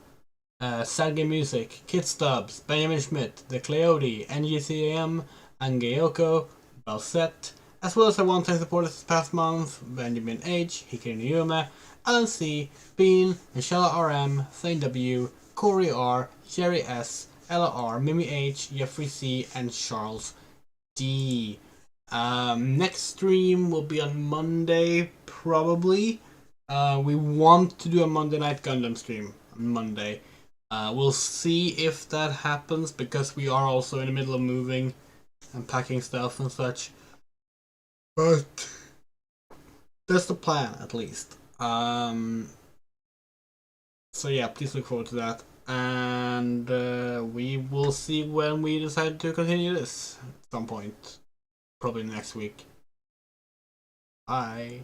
Sad Music, Kid Stubbs, Benjamin Schmidt, The Cleode, NGCAM, Angayoko, Balset, as well as our one-time supporters this past month: Benjamin H, Hikari Niyume, Alan C, Bean, Michelle RM, Thane W, Corey R, Jerry S, Ella R, Mimi H, Jeffrey C, and Charles D. Next stream will be on Monday, probably. We want to do a Monday Night Gundam stream on Monday. We'll see if that happens, because we are also in the middle of moving and packing stuff and such. But that's the plan, at least. So yeah, please look forward to that. And we will see when we decide to continue this at some point. Probably next week. Bye.